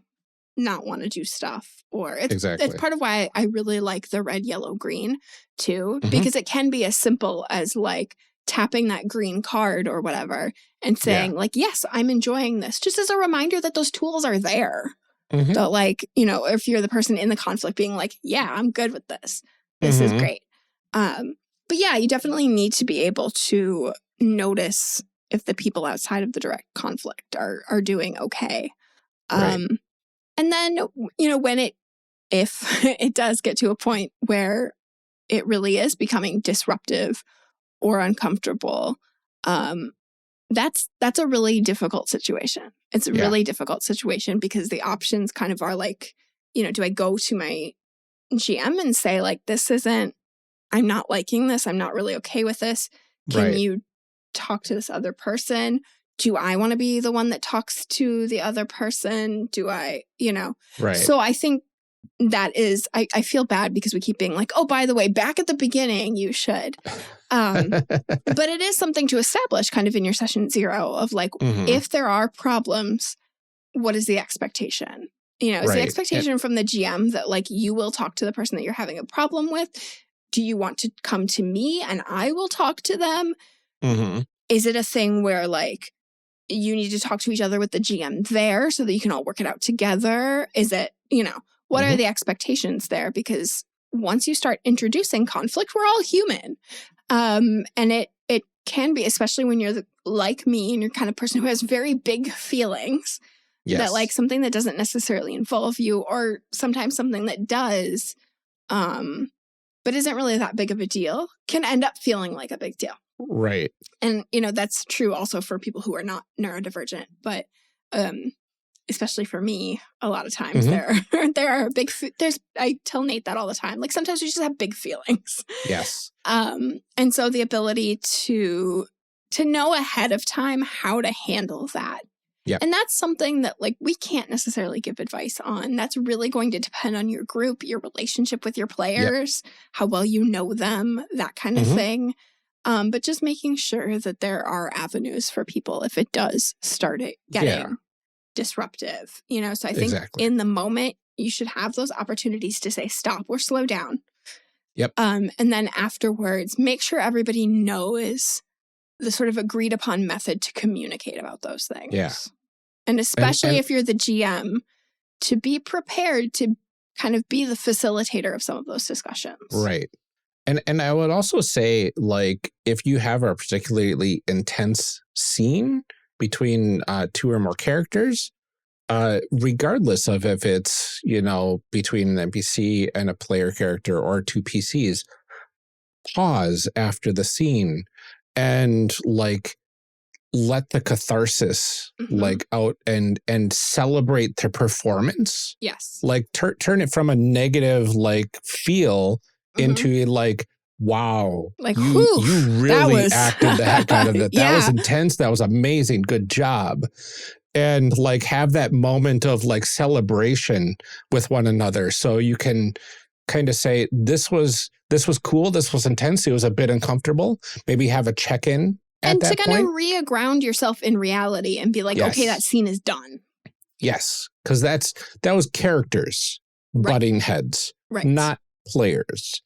not want to do stuff, or it's part of why I really like the red, yellow, green too, because it can be as simple as like tapping that green card or whatever and saying like, yes, I'm enjoying this, just as a reminder that those tools are there. That like, if you're the person in the conflict being like, yeah, I'm good with this. This is great. But yeah, you definitely need to be able to notice if the people outside of the direct conflict are doing okay. And then, if it does get to a point where it really is becoming disruptive or uncomfortable, that's a really difficult situation. It's a really difficult situation because the options kind of are like, do I go to my GM and say like, I'm not liking this. I'm not really okay with this. Can you talk to this other person? Do I want to be the one that talks to the other person? Do I, So I think that is, I feel bad because we keep being like, oh, by the way, back at the beginning, you should. But it is something to establish kind of in your session 0 of like, if there are problems, what is the expectation? Is the expectation from the GM that like you will talk to the person that you're having a problem with? Do you want to come to me and I will talk to them? Is it a thing where like you need to talk to each other with the GM there so that you can all work it out together? Is it, what are the expectations there? Because once you start introducing conflict, we're all human. And it can be, especially when you're like me and you're kind of person who has very big feelings, that like something that doesn't necessarily involve you, or sometimes something that does, but isn't really that big of a deal, can end up feeling like a big deal. Right. And, that's true also for people who are not neurodivergent, but especially for me, a lot of times there are I tell Nate that all the time. Like sometimes we just have big feelings. Yes. And so the ability to know ahead of time how to handle that. Yep. And that's something that like we can't necessarily give advice on. That's really going to depend on your group, your relationship with your players, how well you know them, that kind of thing. But just making sure that there are avenues for people if it does start getting disruptive, you know? So I think in the moment, you should have those opportunities to say, stop or slow down. Yep. And then afterwards, make sure everybody knows the sort of agreed upon method to communicate about those things. Yeah. And especially if you're the GM, to be prepared to kind of be the facilitator of some of those discussions. Right. And I would also say, like, if you have a particularly intense scene between 2 or more characters, regardless of if it's, you know, between an NPC and a player character or 2 PCs, pause after the scene and like let the catharsis like out and celebrate their performance. Yes. Like turn it from a negative like feel into a like, wow, like you really acted the heck out of it. That was intense. That was amazing. Good job. And like have that moment of like celebration with one another. So you can kind of say, this was cool. This was intense. It was a bit uncomfortable. Maybe have a check-in at and that to kind of re-ground yourself in reality and be like, okay, that scene is done. Yes. Because that was characters butting heads, not players.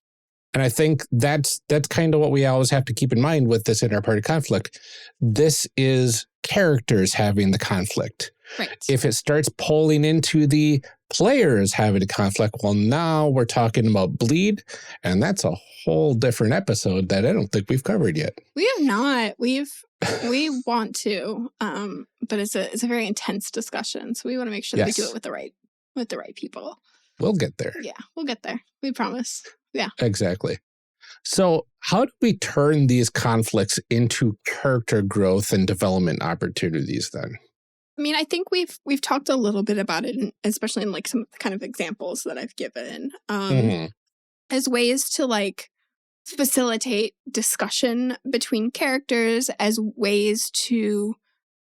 And I think that's kind of what we always have to keep in mind with this inter-party conflict. This is characters having the conflict. Right. If it starts pulling into the players having a conflict, well, now we're talking about bleed, and that's a whole different episode that I don't think we've covered yet. We have not. We want to, but it's a very intense discussion, so we want to make sure that we do it with the right people. We'll get there. Yeah, we'll get there. We promise. Yeah. Exactly. So how do we turn these conflicts into character growth and development opportunities then? I mean, I think we've talked a little bit about it, especially in like some of the kind of examples that I've given, as ways to like facilitate discussion between characters, as ways to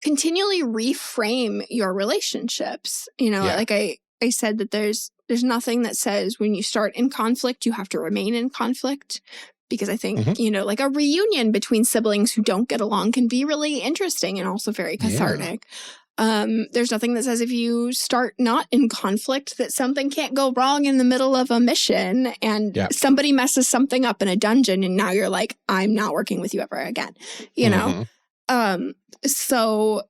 continually reframe your relationships. You know, like I said that there's nothing that says when you start in conflict, you have to remain in conflict. Because I think, you know, like a reunion between siblings who don't get along can be really interesting and also very cathartic. There's nothing that says if you start not in conflict that something can't go wrong in the middle of a mission and somebody messes something up in a dungeon and now you're like, I'm not working with you ever again, you know? So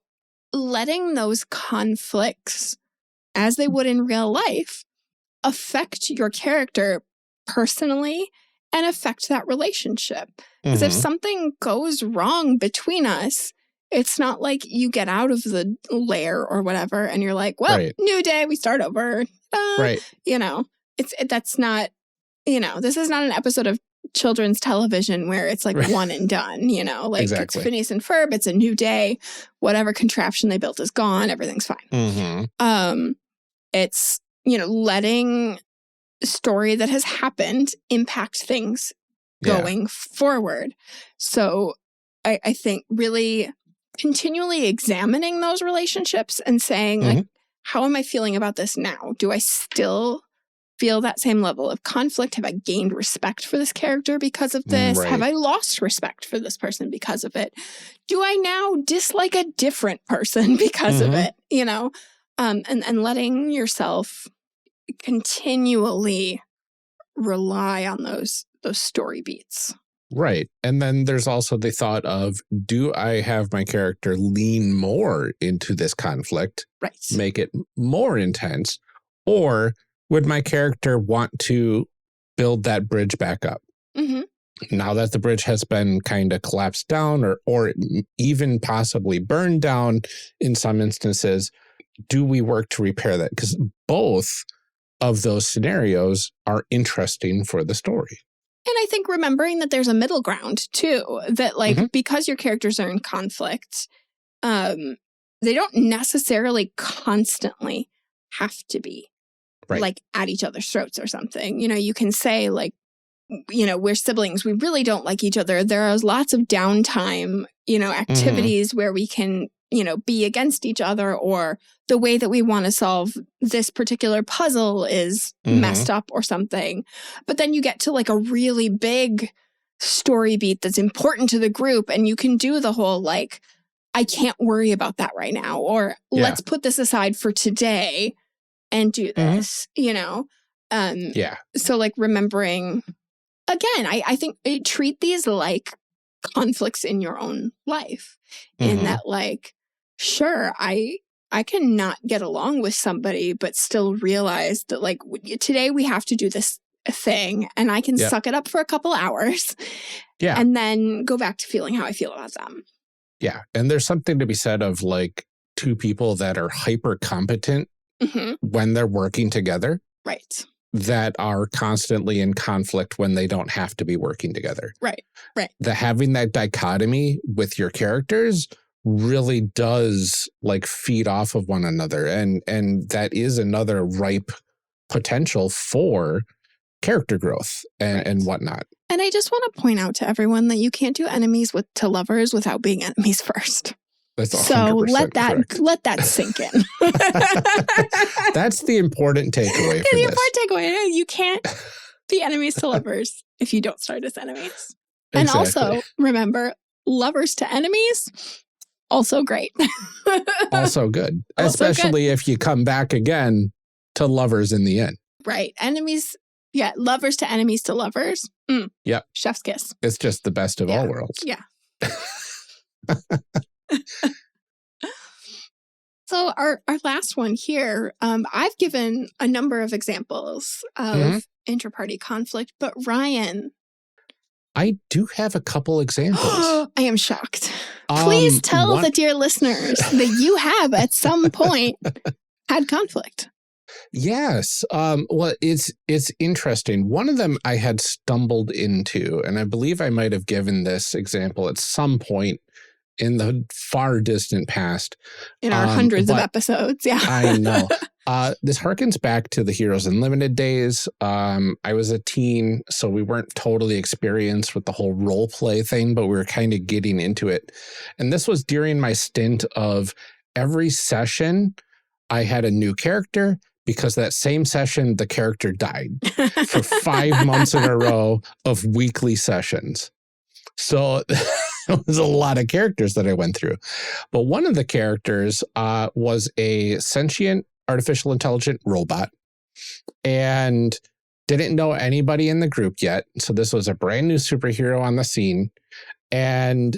letting those conflicts, as they would in real life, affect your character personally and affect that relationship. Because if something goes wrong between us, it's not like you get out of the lair or whatever and you're like, well, new day, we start over. You know, that's not, you know, this is not an episode of children's television where it's like one and done, you know, like it's Phineas and Ferb, it's a new day, whatever contraption they built is gone, everything's fine. It's, you know, letting story that has happened impact things going forward. So I think really continually examining those relationships and saying like, how am I feeling about this now? Do I still feel that same level of conflict? Have I gained respect for this character because of this? Have I lost respect for this person because of it? Do I now dislike a different person because of it? You know, and letting yourself continually rely on those story beats. Right. And then there's also the thought of, do I have my character lean more into this conflict, make it more intense, or would my character want to build that bridge back up? Now that the bridge has been kind of collapsed down or even possibly burned down in some instances, do we work to repair that? Because both of those scenarios are interesting for the story. And I think remembering that there's a middle ground too, that like because your characters are in conflict, they don't necessarily constantly have to be like at each other's throats or something. You know, you can say like, you know, we're siblings. We really don't like each other. There are lots of downtime, you know, activities where we can, you know, be against each other, or the way that we want to solve this particular puzzle is messed up or something. But then you get to like a really big story beat that's important to the group, and you can do the whole like, I can't worry about that right now, or let's put this aside for today and do this, you know? So like remembering, again, I think treat these like conflicts in your own life, in that like, sure, I can not get along with somebody, but still realize that like today we have to do this thing, and I can suck it up for a couple hours and then go back to feeling how I feel about them. Yeah. And there's something to be said of like two people that are hyper competent when they're working together. Right. That are constantly in conflict when they don't have to be working together. Right. Having that dichotomy with your characters really does like feed off of one another. And that is another ripe potential for character growth and whatnot. And I just want to point out to everyone that you can't do enemies to lovers without being enemies first. That's 100% so let that sink in. That's the important takeaway. The important takeaway: you can't be enemies to lovers if you don't start as enemies. Exactly. And also remember, lovers to enemies, also great. Also good, especially if you come back again to lovers in the end. Right, enemies. Yeah, lovers to enemies to lovers. Yep. Chef's kiss. It's just the best of all worlds. Yeah. So our last one here, I've given a number of examples of intraparty conflict, but Ryan. I do have a couple examples. I am shocked. Please tell the dear listeners that you have at some point had conflict. Yes. Well, it's interesting. One of them I had stumbled into, and I believe I might have given this example at some point in the far distant past. In our hundreds of episodes, yeah. I know. This harkens back to the Heroes Unlimited days. I was a teen, so we weren't totally experienced with the whole role play thing, but we were kind of getting into it. And this was during my stint of every session, I had a new character, because that same session, the character died for 5 months in a row of weekly sessions. So it was a lot of characters that I went through. But one of the characters was a sentient artificial intelligent robot and didn't know anybody in the group yet. So this was a brand new superhero on the scene. And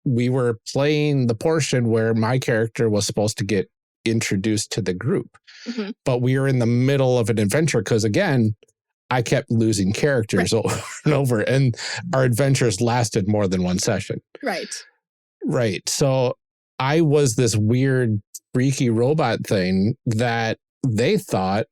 we were playing the portion where my character was supposed to get introduced to the group. But we were in the middle of an adventure because, again, I kept losing characters over and over, and our adventures lasted more than one session. Right. So I was this weird, freaky robot thing that they thought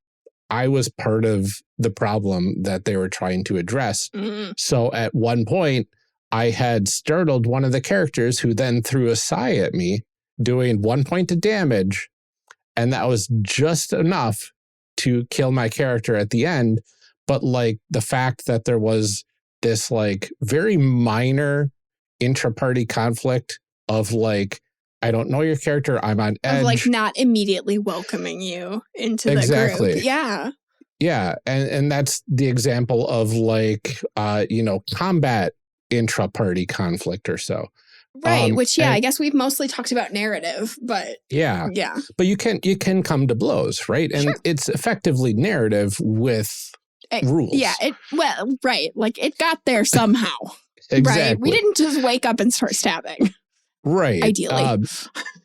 I was part of the problem that they were trying to address. So at one point, I had startled one of the characters, who then threw a sigh at me, doing 1 point of damage. And that was just enough to kill my character at the end. But like the fact that there was this like very minor intra-party conflict of like, I don't know your character, I'm on edge. Of like not immediately welcoming you into the group. Yeah. Yeah. And that's the example of like, combat intra-party conflict or so. Right, which, I guess we've mostly talked about narrative, but yeah. But you can come to blows, right? And it's effectively narrative with rules. Yeah, like it got there somehow. Exactly. Right? We didn't just wake up and start stabbing. Right. Ideally.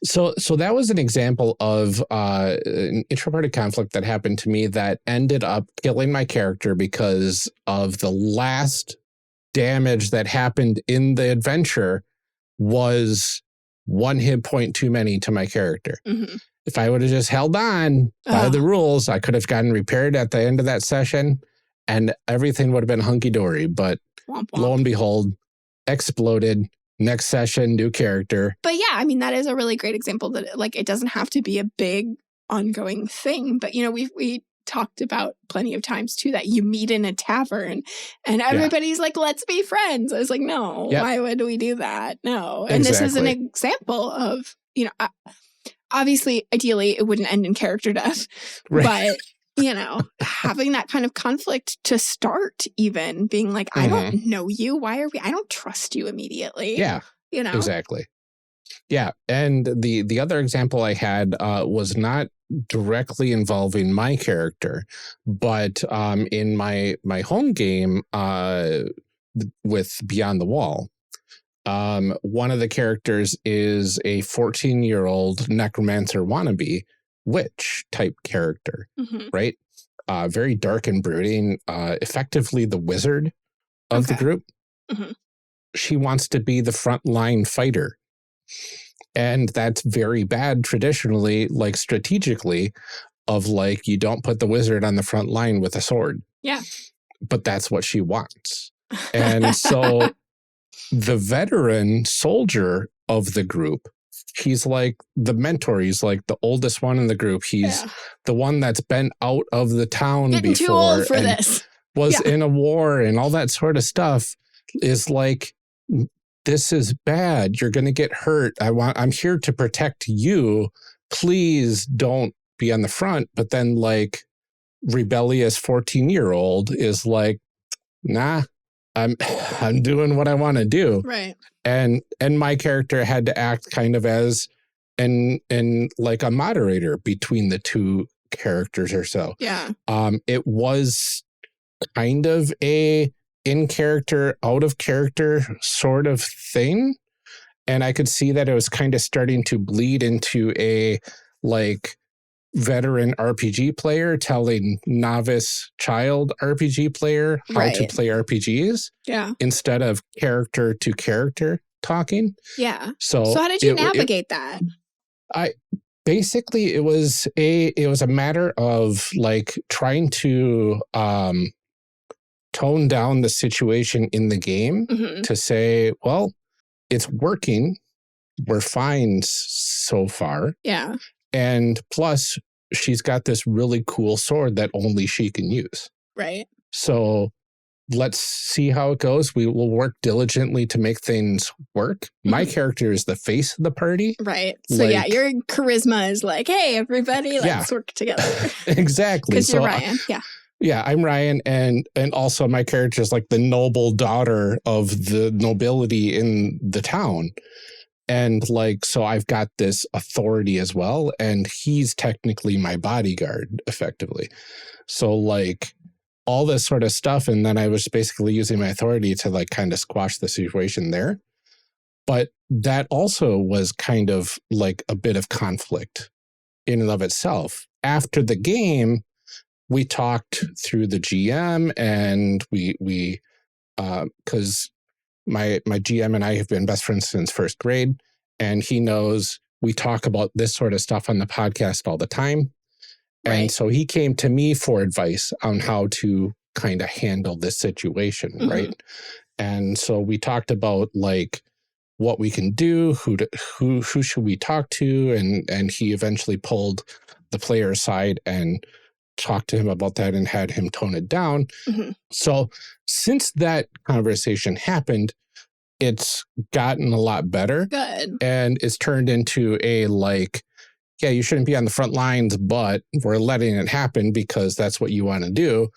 So that was an example of an intraparty conflict that happened to me that ended up killing my character because of the last damage that happened in the adventure was 1 hit point too many to my character. If I would have just held on by the rules, I could have gotten repaired at the end of that session and everything would have been hunky-dory. But lo and behold, exploded, next session, new character. But yeah, I mean, that is a really great example that like it doesn't have to be a big ongoing thing. But, you know, we talked about plenty of times too that you meet in a tavern and everybody's like, let's be friends. I was like, no, why would we do that? No. And this is an example of, you know, obviously, ideally, it wouldn't end in character death, but, you know, having that kind of conflict to start, even being like, I don't know you. Why are we? I don't trust you immediately. Yeah, you know, exactly. Yeah, and the other example I had was not directly involving my character, but in my home game with Beyond the Wall. One of the characters is a 14-year-old necromancer wannabe witch type character, right? Very dark and brooding, effectively the wizard of the group. She wants to be the frontline fighter. And that's very bad traditionally, like strategically, of like, you don't put the wizard on the front line with a sword. Yeah. But that's what she wants. And so the veteran soldier of the group, he's like the mentor. He's like the oldest one in the group. He's the one that's been out of the town Getting before. Too old for this. Was in a war and all that sort of stuff. Is like, this is bad. You're going to get hurt. I'm here to protect you. Please don't be on the front. But then like rebellious 14-year-old is like, nah, I'm doing what I want to do. Right. And my character had to act kind of as and like a moderator between the two characters or so. Yeah. It was kind of a in character, out of character sort of thing. And I could see that it was kind of starting to bleed into a like veteran RPG player telling novice child RPG player how to play RPGs. Yeah. Instead of character to character talking. Yeah. So how did you navigate that? Basically it was a matter of like trying to tone down the situation in the game to say, well, it's working. We're fine so far. Yeah. And plus, she's got this really cool sword that only she can use. Right. So let's see how it goes. We will work diligently to make things work. My character is the face of the party. Right. So like, yeah, your charisma is like, hey, everybody, let's work together. Exactly. Because you're Ryan. Yeah. Yeah, I'm Ryan, and also my character is like the noble daughter of the nobility in the town. And like, so I've got this authority as well, and he's technically my bodyguard, effectively. So like all this sort of stuff, and then I was basically using my authority to like kind of squash the situation there. But that also was kind of like a bit of conflict in and of itself. After the game, we talked through the GM, and we because my GM and I have been best friends since first grade, and he knows we talk about this sort of stuff on the podcast all the time. Right. And so he came to me for advice on how to kind of handle this situation, right? And so we talked about like what we can do, who should we talk to, and he eventually pulled the player aside and talked to him about that and had him tone it down. So since that conversation happened, it's gotten a lot better. Good. And it's turned into a like, yeah, you shouldn't be on the front lines, but we're letting it happen because that's what you want to do.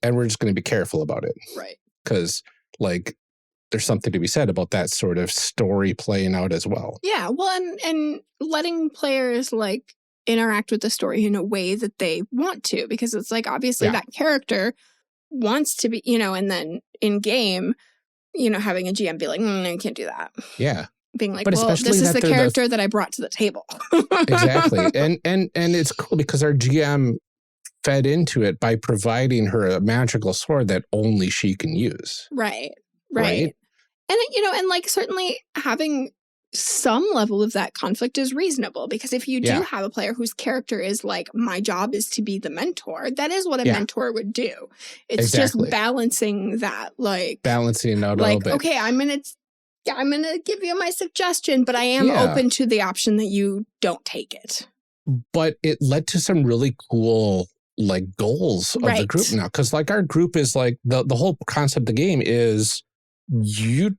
And we're just going to be careful about it. Right. Because like there's something to be said about that sort of story playing out as well. Yeah. Well, and letting players like interact with the story in a way that they want to, because it's like obviously that character wants to be, you know, and then in game, you know, having a GM be like, no, you can't do that. Yeah. Being like, well, this is the character that I brought to the table. Exactly. And it's cool because our GM fed into it by providing her a magical sword that only she can use. Right. And, you know, and like certainly having some level of that conflict is reasonable, because if you do have a player whose character is like, my job is to be the mentor, that is what a mentor would do. It's just balancing that, like balancing it out a like, little bit. Okay, I'm going to yeah, I'm going to give you my suggestion, but I am open to the option that you don't take it. But it led to some really cool like goals of the group now. Because like our group is like the whole concept of the game is you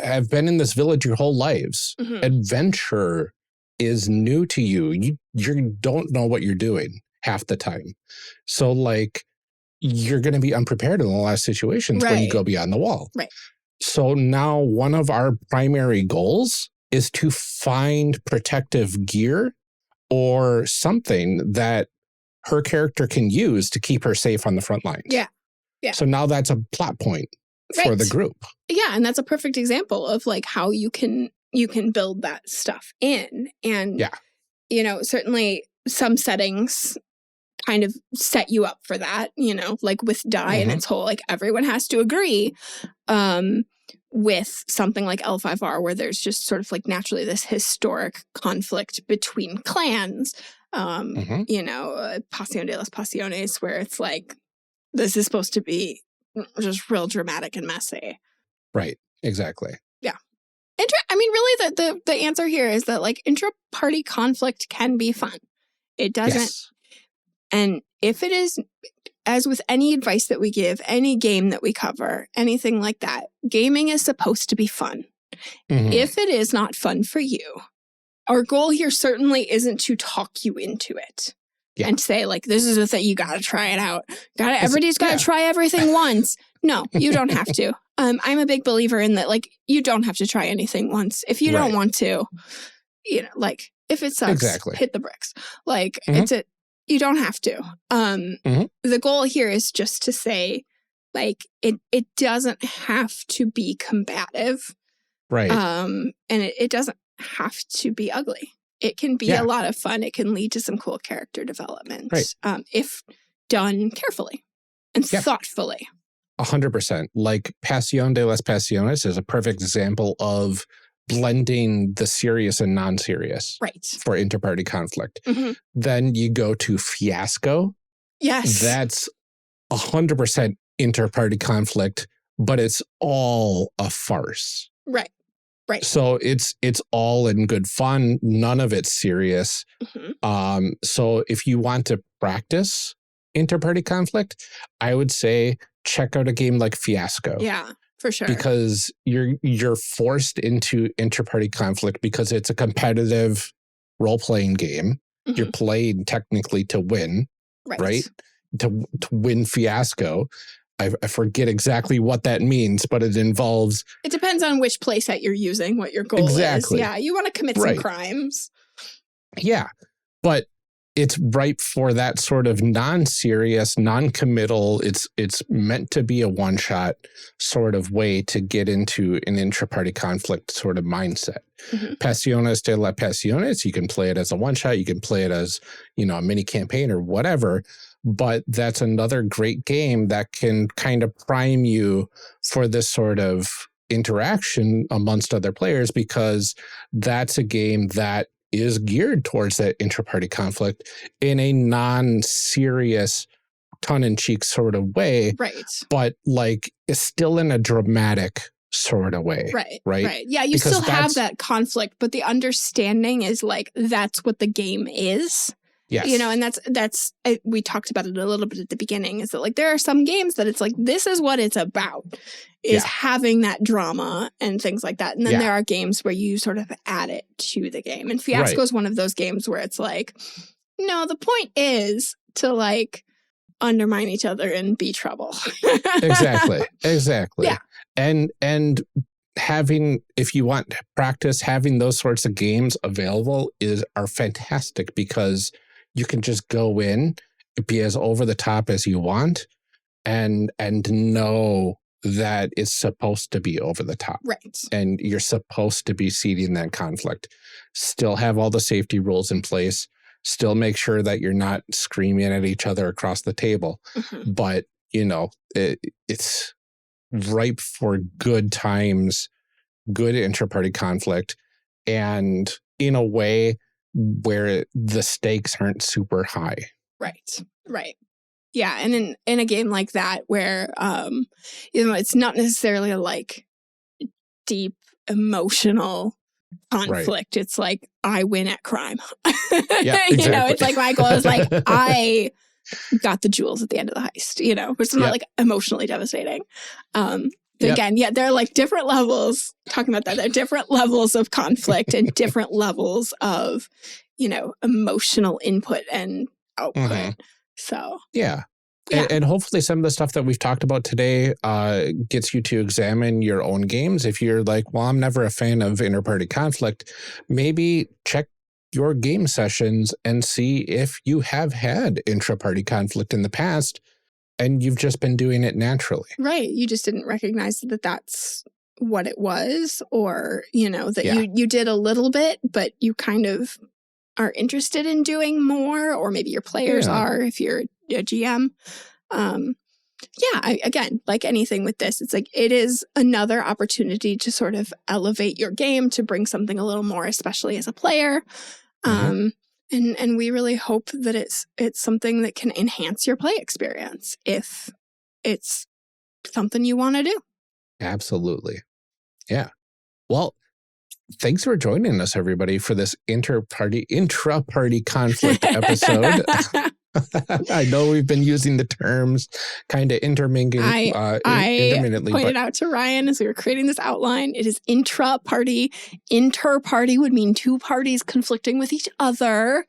have been in this village your whole lives. Adventure is new to you. You don't know what you're doing half the time. So like you're going to be unprepared in a lot of situations when you go beyond the wall. So now one of our primary goals is to find protective gear or something that her character can use to keep her safe on the front lines. Yeah. So now that's a plot point for the group. Yeah, and that's a perfect example of like how you can build that stuff in. And you know, certainly some settings kind of set you up for that, you know, like with Die and its whole like everyone has to agree. With something like L5R where there's just sort of like naturally this historic conflict between clans. You know, Pasión de las Pasiones, where it's like, this is supposed to be just real dramatic and messy. Right. Exactly. Yeah. I mean, really, the answer here is that like intra-party conflict can be fun. It doesn't. And if it is, as with any advice that we give, any game that we cover, anything like that, gaming is supposed to be fun. If it is not fun for you, our goal here certainly isn't to talk you into it and say, like, this is the thing, you got to try it out. Everybody's got to try everything once. No, you don't have to. I'm a big believer in that, like, you don't have to try anything once. If you don't want to, you know, like, if it sucks, hit the bricks. Like, you don't have to. The goal here is just to say, like, it doesn't have to be combative. Right. And it doesn't have to be ugly. It can be a lot of fun. It can lead to some cool character development if done carefully and thoughtfully. 100%. Like Pasión de las Pasiones is a perfect example of blending the serious and non-serious for interparty conflict. Then you go to Fiasco. Yes. That's 100% interparty conflict, but it's all a farce. Right. So it's all in good fun. None of it's serious. So if you want to practice interparty conflict, I would say check out a game like Fiasco. Yeah, for sure. Because you're forced into interparty conflict because it's a competitive role-playing game. You're playing technically to win, right? To win Fiasco. I forget exactly what that means, but it involves... It depends on which playset you're using, what your goal is. Yeah, you want to commit some crimes. Yeah, but it's ripe for that sort of non-serious, non-committal, it's meant to be a one-shot sort of way to get into an intra-party conflict sort of mindset. Pasiones de las Pasiones, you can play it as a one-shot, you can play it as, you know, a mini campaign or whatever, but that's another great game that can kind of prime you for this sort of interaction amongst other players, because that's a game that is geared towards that intra-party conflict in a non-serious, tongue-in-cheek sort of way, but like it's still in a dramatic sort of way. Right. Yeah, you still have that conflict, but the understanding is like, that's what the game is. Yes. You know, and that's we talked about it a little bit at the beginning, is that like there are some games that it's like, this is what it's about, is having that drama and things like that. And then there are games where you sort of add it to the game. And Fiasco is one of those games where it's like, no, the point is to like undermine each other and be trouble. Exactly. Yeah. And having, if you want to practice, having those sorts of games available are fantastic, because you can just go in, be as over the top as you want, and know that it's supposed to be over the top. Right. And you're supposed to be seeding that conflict. Still have all the safety rules in place. Still make sure that you're not screaming at each other across the table. But, you know, it's ripe for good times, good intra-party conflict, and in a way where the stakes aren't super high. Right. Yeah, and in a game like that where, you know, it's not necessarily like deep emotional conflict. It's like, I win at crime. Yeah, exactly. You know, it's like my goal is like, I got the jewels at the end of the heist, you know, which is not like emotionally devastating. Again, there are like different levels, talking about that, there are different levels of conflict and different levels of, you know, emotional input and output. So, yeah. And hopefully some of the stuff that we've talked about today gets you to examine your own games. If you're like, well, I'm never a fan of interparty conflict, maybe check your game sessions and see if you have had intraparty conflict in the past and you've just been doing it naturally. Right. You just didn't recognize that that's what it was, or, you know, that you did a little bit, but you kind of are interested in doing more, or maybe your players are if you're a GM. Again, like anything with this, it's like it is another opportunity to sort of elevate your game, to bring something a little more, especially as a player. And we really hope that it's something that can enhance your play experience if it's something you want to do. Absolutely. Yeah. Well, thanks for joining us, everybody, for this intraparty conflict episode. I know we've been using the terms kind of intermittently. I pointed out to Ryan as we were creating this outline, it is intraparty. Interparty would mean two parties conflicting with each other.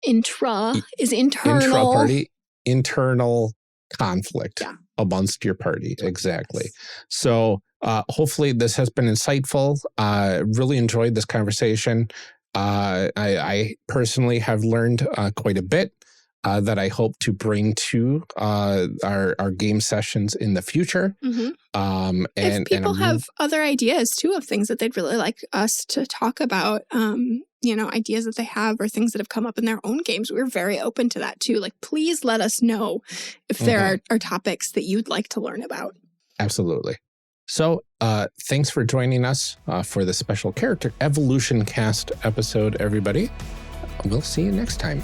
Intra is internal. Intraparty, internal conflict amongst your party. Exactly. So hopefully this has been insightful. Really enjoyed this conversation. I personally have learned quite a bit that I hope to bring to our game sessions in the future. And if people have other ideas too of things that they'd really like us to talk about, you know, ideas that they have or things that have come up in their own games, we're very open to that too. Like, please let us know if there are topics that you'd like to learn about. Absolutely. So thanks for joining us for this special character evolution cast episode, everybody. We'll see you next time.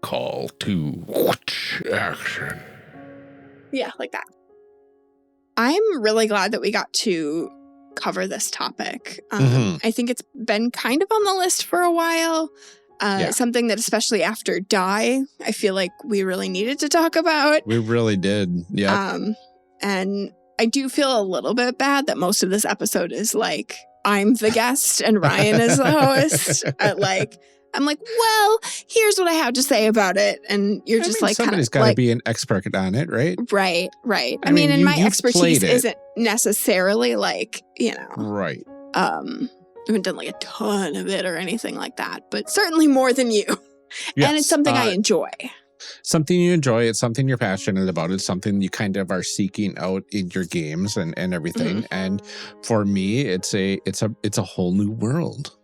Call to action. Yeah, like that. I'm really glad that we got to cover this topic. I think it's been kind of on the list for a while. Something that, especially after Die, I feel like we really needed to talk about. We really did. Yeah. And I do feel a little bit bad that most of this episode is like, I'm the guest and Ryan is the host. I'm like, well, here's what I have to say about it. And you're just like, somebody's got to be an expert on it, right? Right. I mean, and my expertise isn't necessarily like, you know. Right. I haven't done like a ton of it or anything like that, but certainly more than you. Yes, and it's something I enjoy. Something you enjoy. It's something you're passionate about. It's something you kind of are seeking out in your games and everything. And for me, it's a whole new world.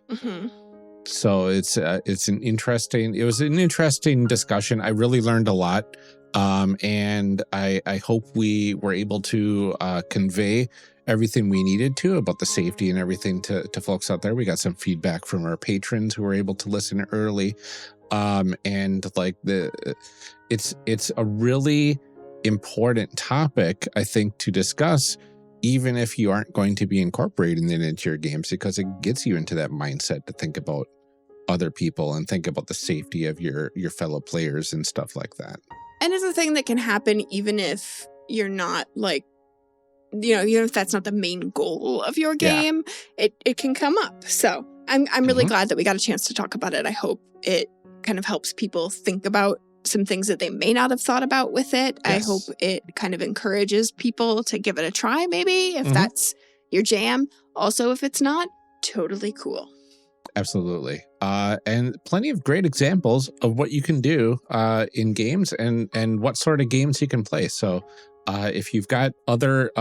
So it was an interesting discussion. I really learned a lot. And I hope we were able to convey everything we needed to about the safety and everything to folks out there. We got some feedback from our patrons who were able to listen early. And like it's a really important topic, I think, to discuss, even if you aren't going to be incorporating it into your games, because it gets you into that mindset to think about other people and think about the safety of your fellow players and stuff like that. And it's a thing that can happen even if you're not like, you know, even if that's not the main goal of your game, it can come up. So I'm really glad that we got a chance to talk about it. I hope it kind of helps people think about some things that they may not have thought about with it. Yes. I hope it kind of encourages people to give it a try, maybe, if that's your jam. Also, if it's not, totally cool. Absolutely. And plenty of great examples of what you can do in games and what sort of games you can play. So If you've got other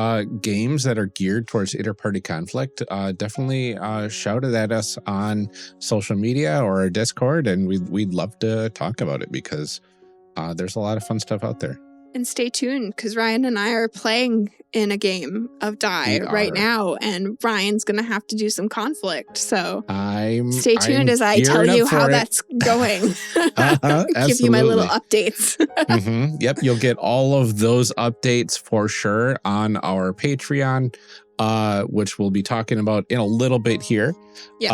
games that are geared towards inter-party conflict, definitely shout it at us on social media or our Discord, and we'd love to talk about it because there's a lot of fun stuff out there. And stay tuned, because Ryan and I are playing in a game of Die right now, and Ryan's going to have to do some conflict. So stay tuned as I tell you how that's going. Give you my little updates. Yep, you'll get all of those updates for sure on our Patreon, which we'll be talking about in a little bit here. Yes.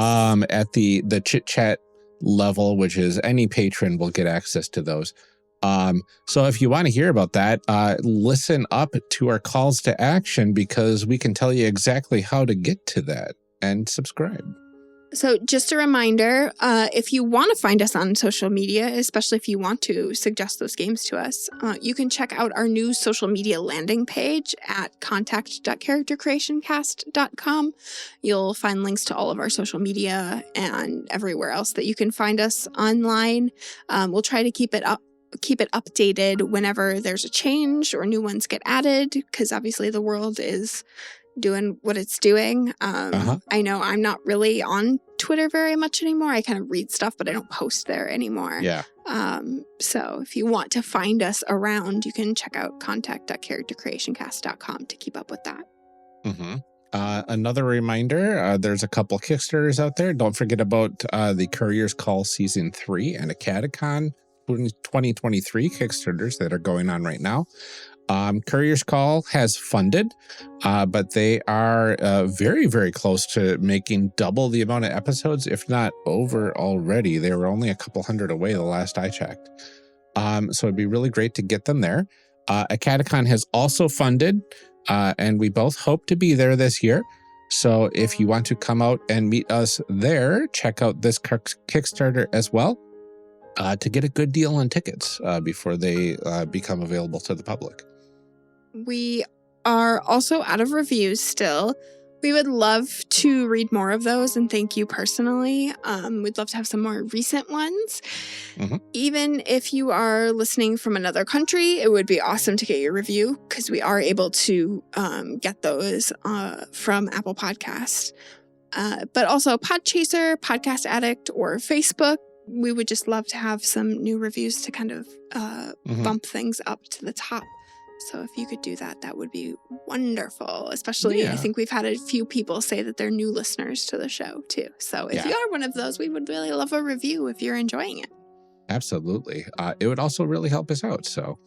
At the chit chat level, which is any patron will get access to those. So if you want to hear about that, listen up to our calls to action, because we can tell you exactly how to get to that, and subscribe. So just a reminder, if you want to find us on social media, especially if you want to suggest those games to us, you can check out our new social media landing page at contact.charactercreationcast.com. You'll find links to all of our social media and everywhere else that you can find us online. We'll try to keep it updated whenever there's a change or new ones get added, because obviously the world is doing what it's doing. I know I'm not really on Twitter very much anymore. I kind of read stuff, but I don't post there anymore. Yeah. So if you want to find us around, you can check out contact.charactercreationcast.com to keep up with that. Another reminder, there's a couple Kickstarters out there. Don't forget about the Courier's Call Season 3 and AcadeCon 2023 Kickstarters that are going on right now. Courier's Call has funded, but they are very, very close to making double the amount of episodes, if not over already. They were only a couple hundred away the last I checked. So it'd be really great to get them there. AcadeCon has also funded, and we both hope to be there this year. So if you want to come out and meet us there, check out this Kickstarter as well. To get a good deal on tickets before they become available to the public. We are also out of reviews still. We would love to read more of those, and thank you personally. We'd love to have some more recent ones. Even if you are listening from another country, it would be awesome to get your review, because we are able to get those from Apple Podcasts. But also Podchaser, Podcast Addict, or Facebook. We would just love to have some new reviews to kind of bump things up to the top. So if you could do that, that would be wonderful. Especially, I think we've had a few people say that they're new listeners to the show, too. So if you are one of those, we would really love a review if you're enjoying it. Absolutely. It would also really help us out. So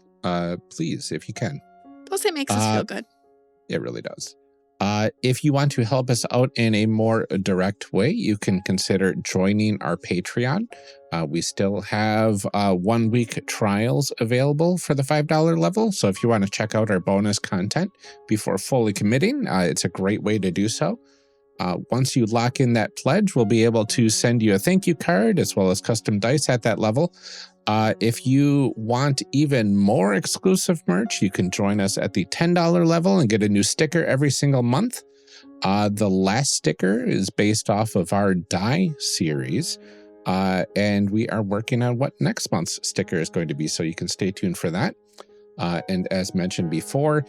please, if you can. Plus, it makes us feel good. It really does. If you want to help us out in a more direct way, you can consider joining our Patreon. We still have 1 week trials available for the $5 level. So if you want to check out our bonus content before fully committing, it's a great way to do so. Once you lock in that pledge, we'll be able to send you a thank you card as well as custom dice at that level. If you want even more exclusive merch, you can join us at the $10 level and get a new sticker every single month. The last sticker is based off of our Die series, and we are working on what next month's sticker is going to be, so you can stay tuned for that. And as mentioned before,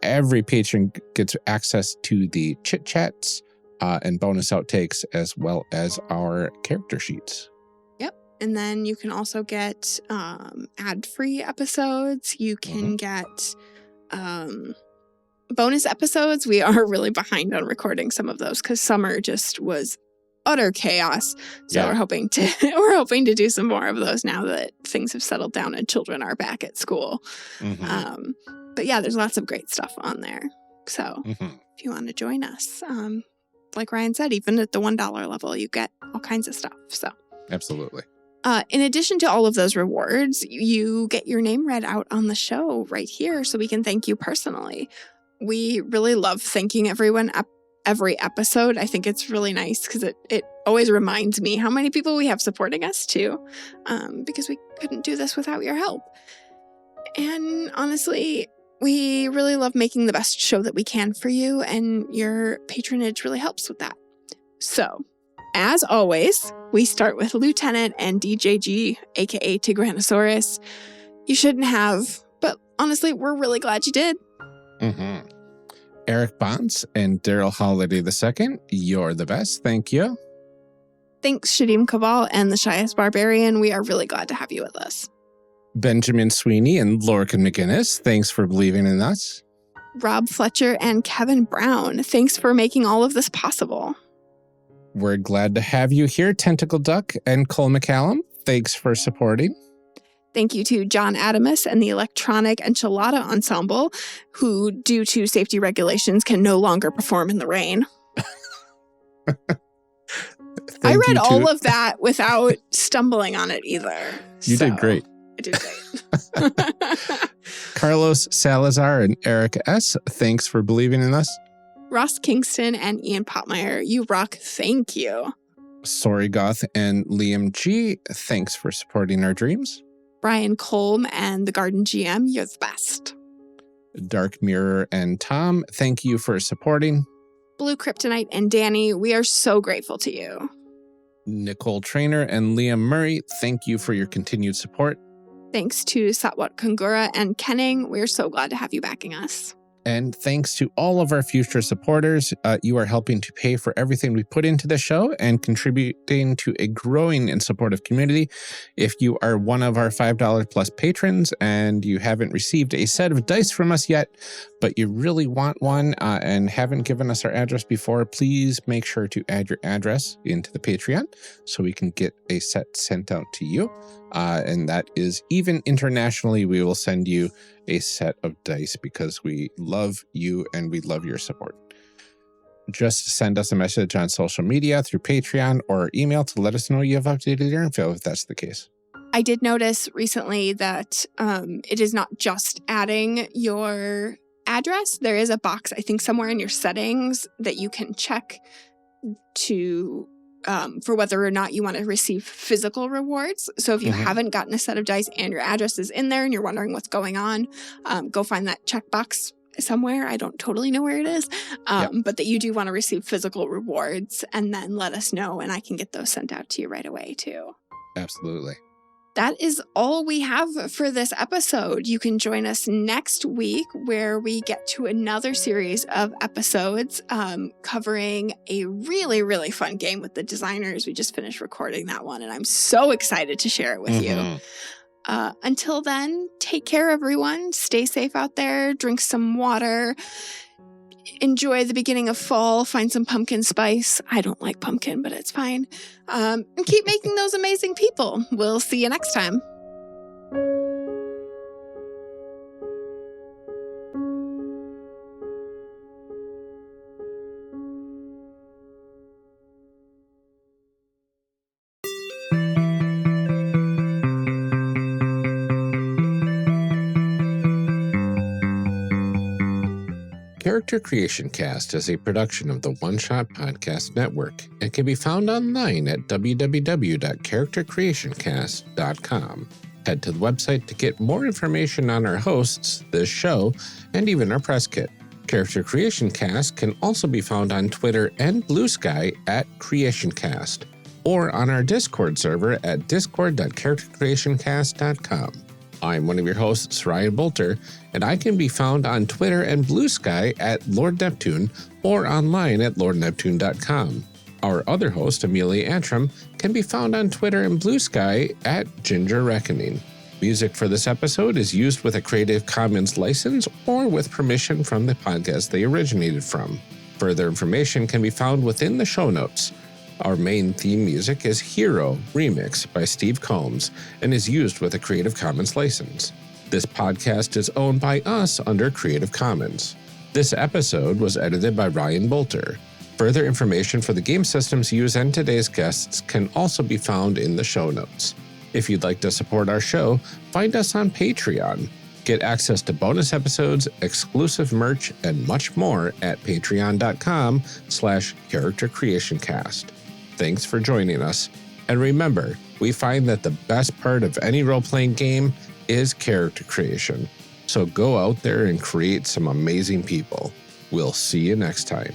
every patron gets access to the chit chats and bonus outtakes, as well as our character sheets. And then you can also get ad-free episodes. You can get bonus episodes. We are really behind on recording some of those because summer just was utter chaos. So we're hoping to do some more of those now that things have settled down and children are back at school. But yeah, there's lots of great stuff on there. So if you want to join us, like Ryan said, even at the $1 level, you get all kinds of stuff. So absolutely. In addition to all of those rewards, you get your name read out on the show right here so we can thank you personally. We really love thanking everyone every episode. I think it's really nice because it always reminds me how many people we have supporting us too, because we couldn't do this without your help. And honestly, we really love making the best show that we can for you, and your patronage really helps with that. So, as always, we start with Lieutenant and DJG, aka Tigranosaurus. You shouldn't have, but honestly, we're really glad you did. Mm-hmm. Eric Bonds and Daryl Holiday II, you're the best. Thank you. Thanks, Shadim Cabal and the Shyest Barbarian. We are really glad to have you with us. Benjamin Sweeney and Lorcan McGinnis, thanks for believing in us. Rob Fletcher and Kevin Brown, thanks for making all of this possible. We're glad to have you here, Tentacle Duck and Cole McCallum. Thanks for supporting. Thank you to John Adamus and the Electronic Enchilada Ensemble, who, due to safety regulations, can no longer perform in the rain. I read all of that without stumbling on it either. You did great. I did great. Carlos Salazar and Eric S., thanks for believing in us. Ross Kingston and Ian Potmeyer, you rock. Thank you. Sorry Goth and Liam G., thanks for supporting our dreams. Brian Colm and the Garden GM, you're the best. Dark Mirror and Tom, thank you for supporting. Blue Kryptonite and Danny, we are so grateful to you. Nicole Trainer and Liam Murray, thank you for your continued support. Thanks to Satwat Kungura and Kenning, we're so glad to have you backing us. And thanks to all of our future supporters. You are helping to pay for everything we put into the show and contributing to a growing and supportive community. If you are one of our $5 plus patrons and you haven't received a set of dice from us yet, but you really want one and haven't given us our address before, please make sure to add your address into the Patreon so we can get a set sent out to you. And that is even internationally, we will send you a set of dice because we love you and we love your support. Just send us a message on social media through Patreon or email to let us know you have updated your info if that's the case. I did notice recently that it is not just adding your address. There is a box, I think, somewhere in your settings that you can check to for whether or not you want to receive physical rewards. So if you haven't gotten a set of dice and your address is in there and you're wondering what's going on, go find that checkbox somewhere. I don't totally know where it is, but that you do want to receive physical rewards, and then let us know and I can get those sent out to you right away too. Absolutely. That is all we have for this episode. You can join us next week where we get to another series of episodes covering a really, really fun game with the designers. We just finished recording that one, and I'm so excited to share it with you. Until then, take care, everyone. Stay safe out there. Drink some water. Enjoy the beginning of fall. Find some pumpkin spice. I don't like pumpkin, but it's fine. And keep making those amazing people. We'll see you next time. Character Creation Cast is a production of the One Shot Podcast Network and can be found online at www.charactercreationcast.com. Head to the website to get more information on our hosts, this show, and even our press kit. Character Creation Cast can also be found on Twitter and Blue Sky at CreationCast, or on our Discord server at discord.charactercreationcast.com. I'm one of your hosts, Ryan Bolter, and I can be found on Twitter and Blue Sky at Lord Neptune or online at lordneptune.com. Our other host, Amelia Antrim, can be found on Twitter and Blue Sky at Ginger Reckoning. Music for this episode is used with a Creative Commons license or with permission from the podcast they originated from. Further information can be found within the show notes. Our main theme music is Hero Remix by Steve Combs and is used with a Creative Commons license. This podcast is owned by us under Creative Commons. This episode was edited by Ryan Bolter. Further information for the game systems used and today's guests can also be found in the show notes. If you'd like to support our show, find us on Patreon. Get access to bonus episodes, exclusive merch, and much more at patreon.com/charactercreationcast. Thanks for joining us. And remember, we find that the best part of any role-playing game is character creation. So go out there and create some amazing people. We'll see you next time.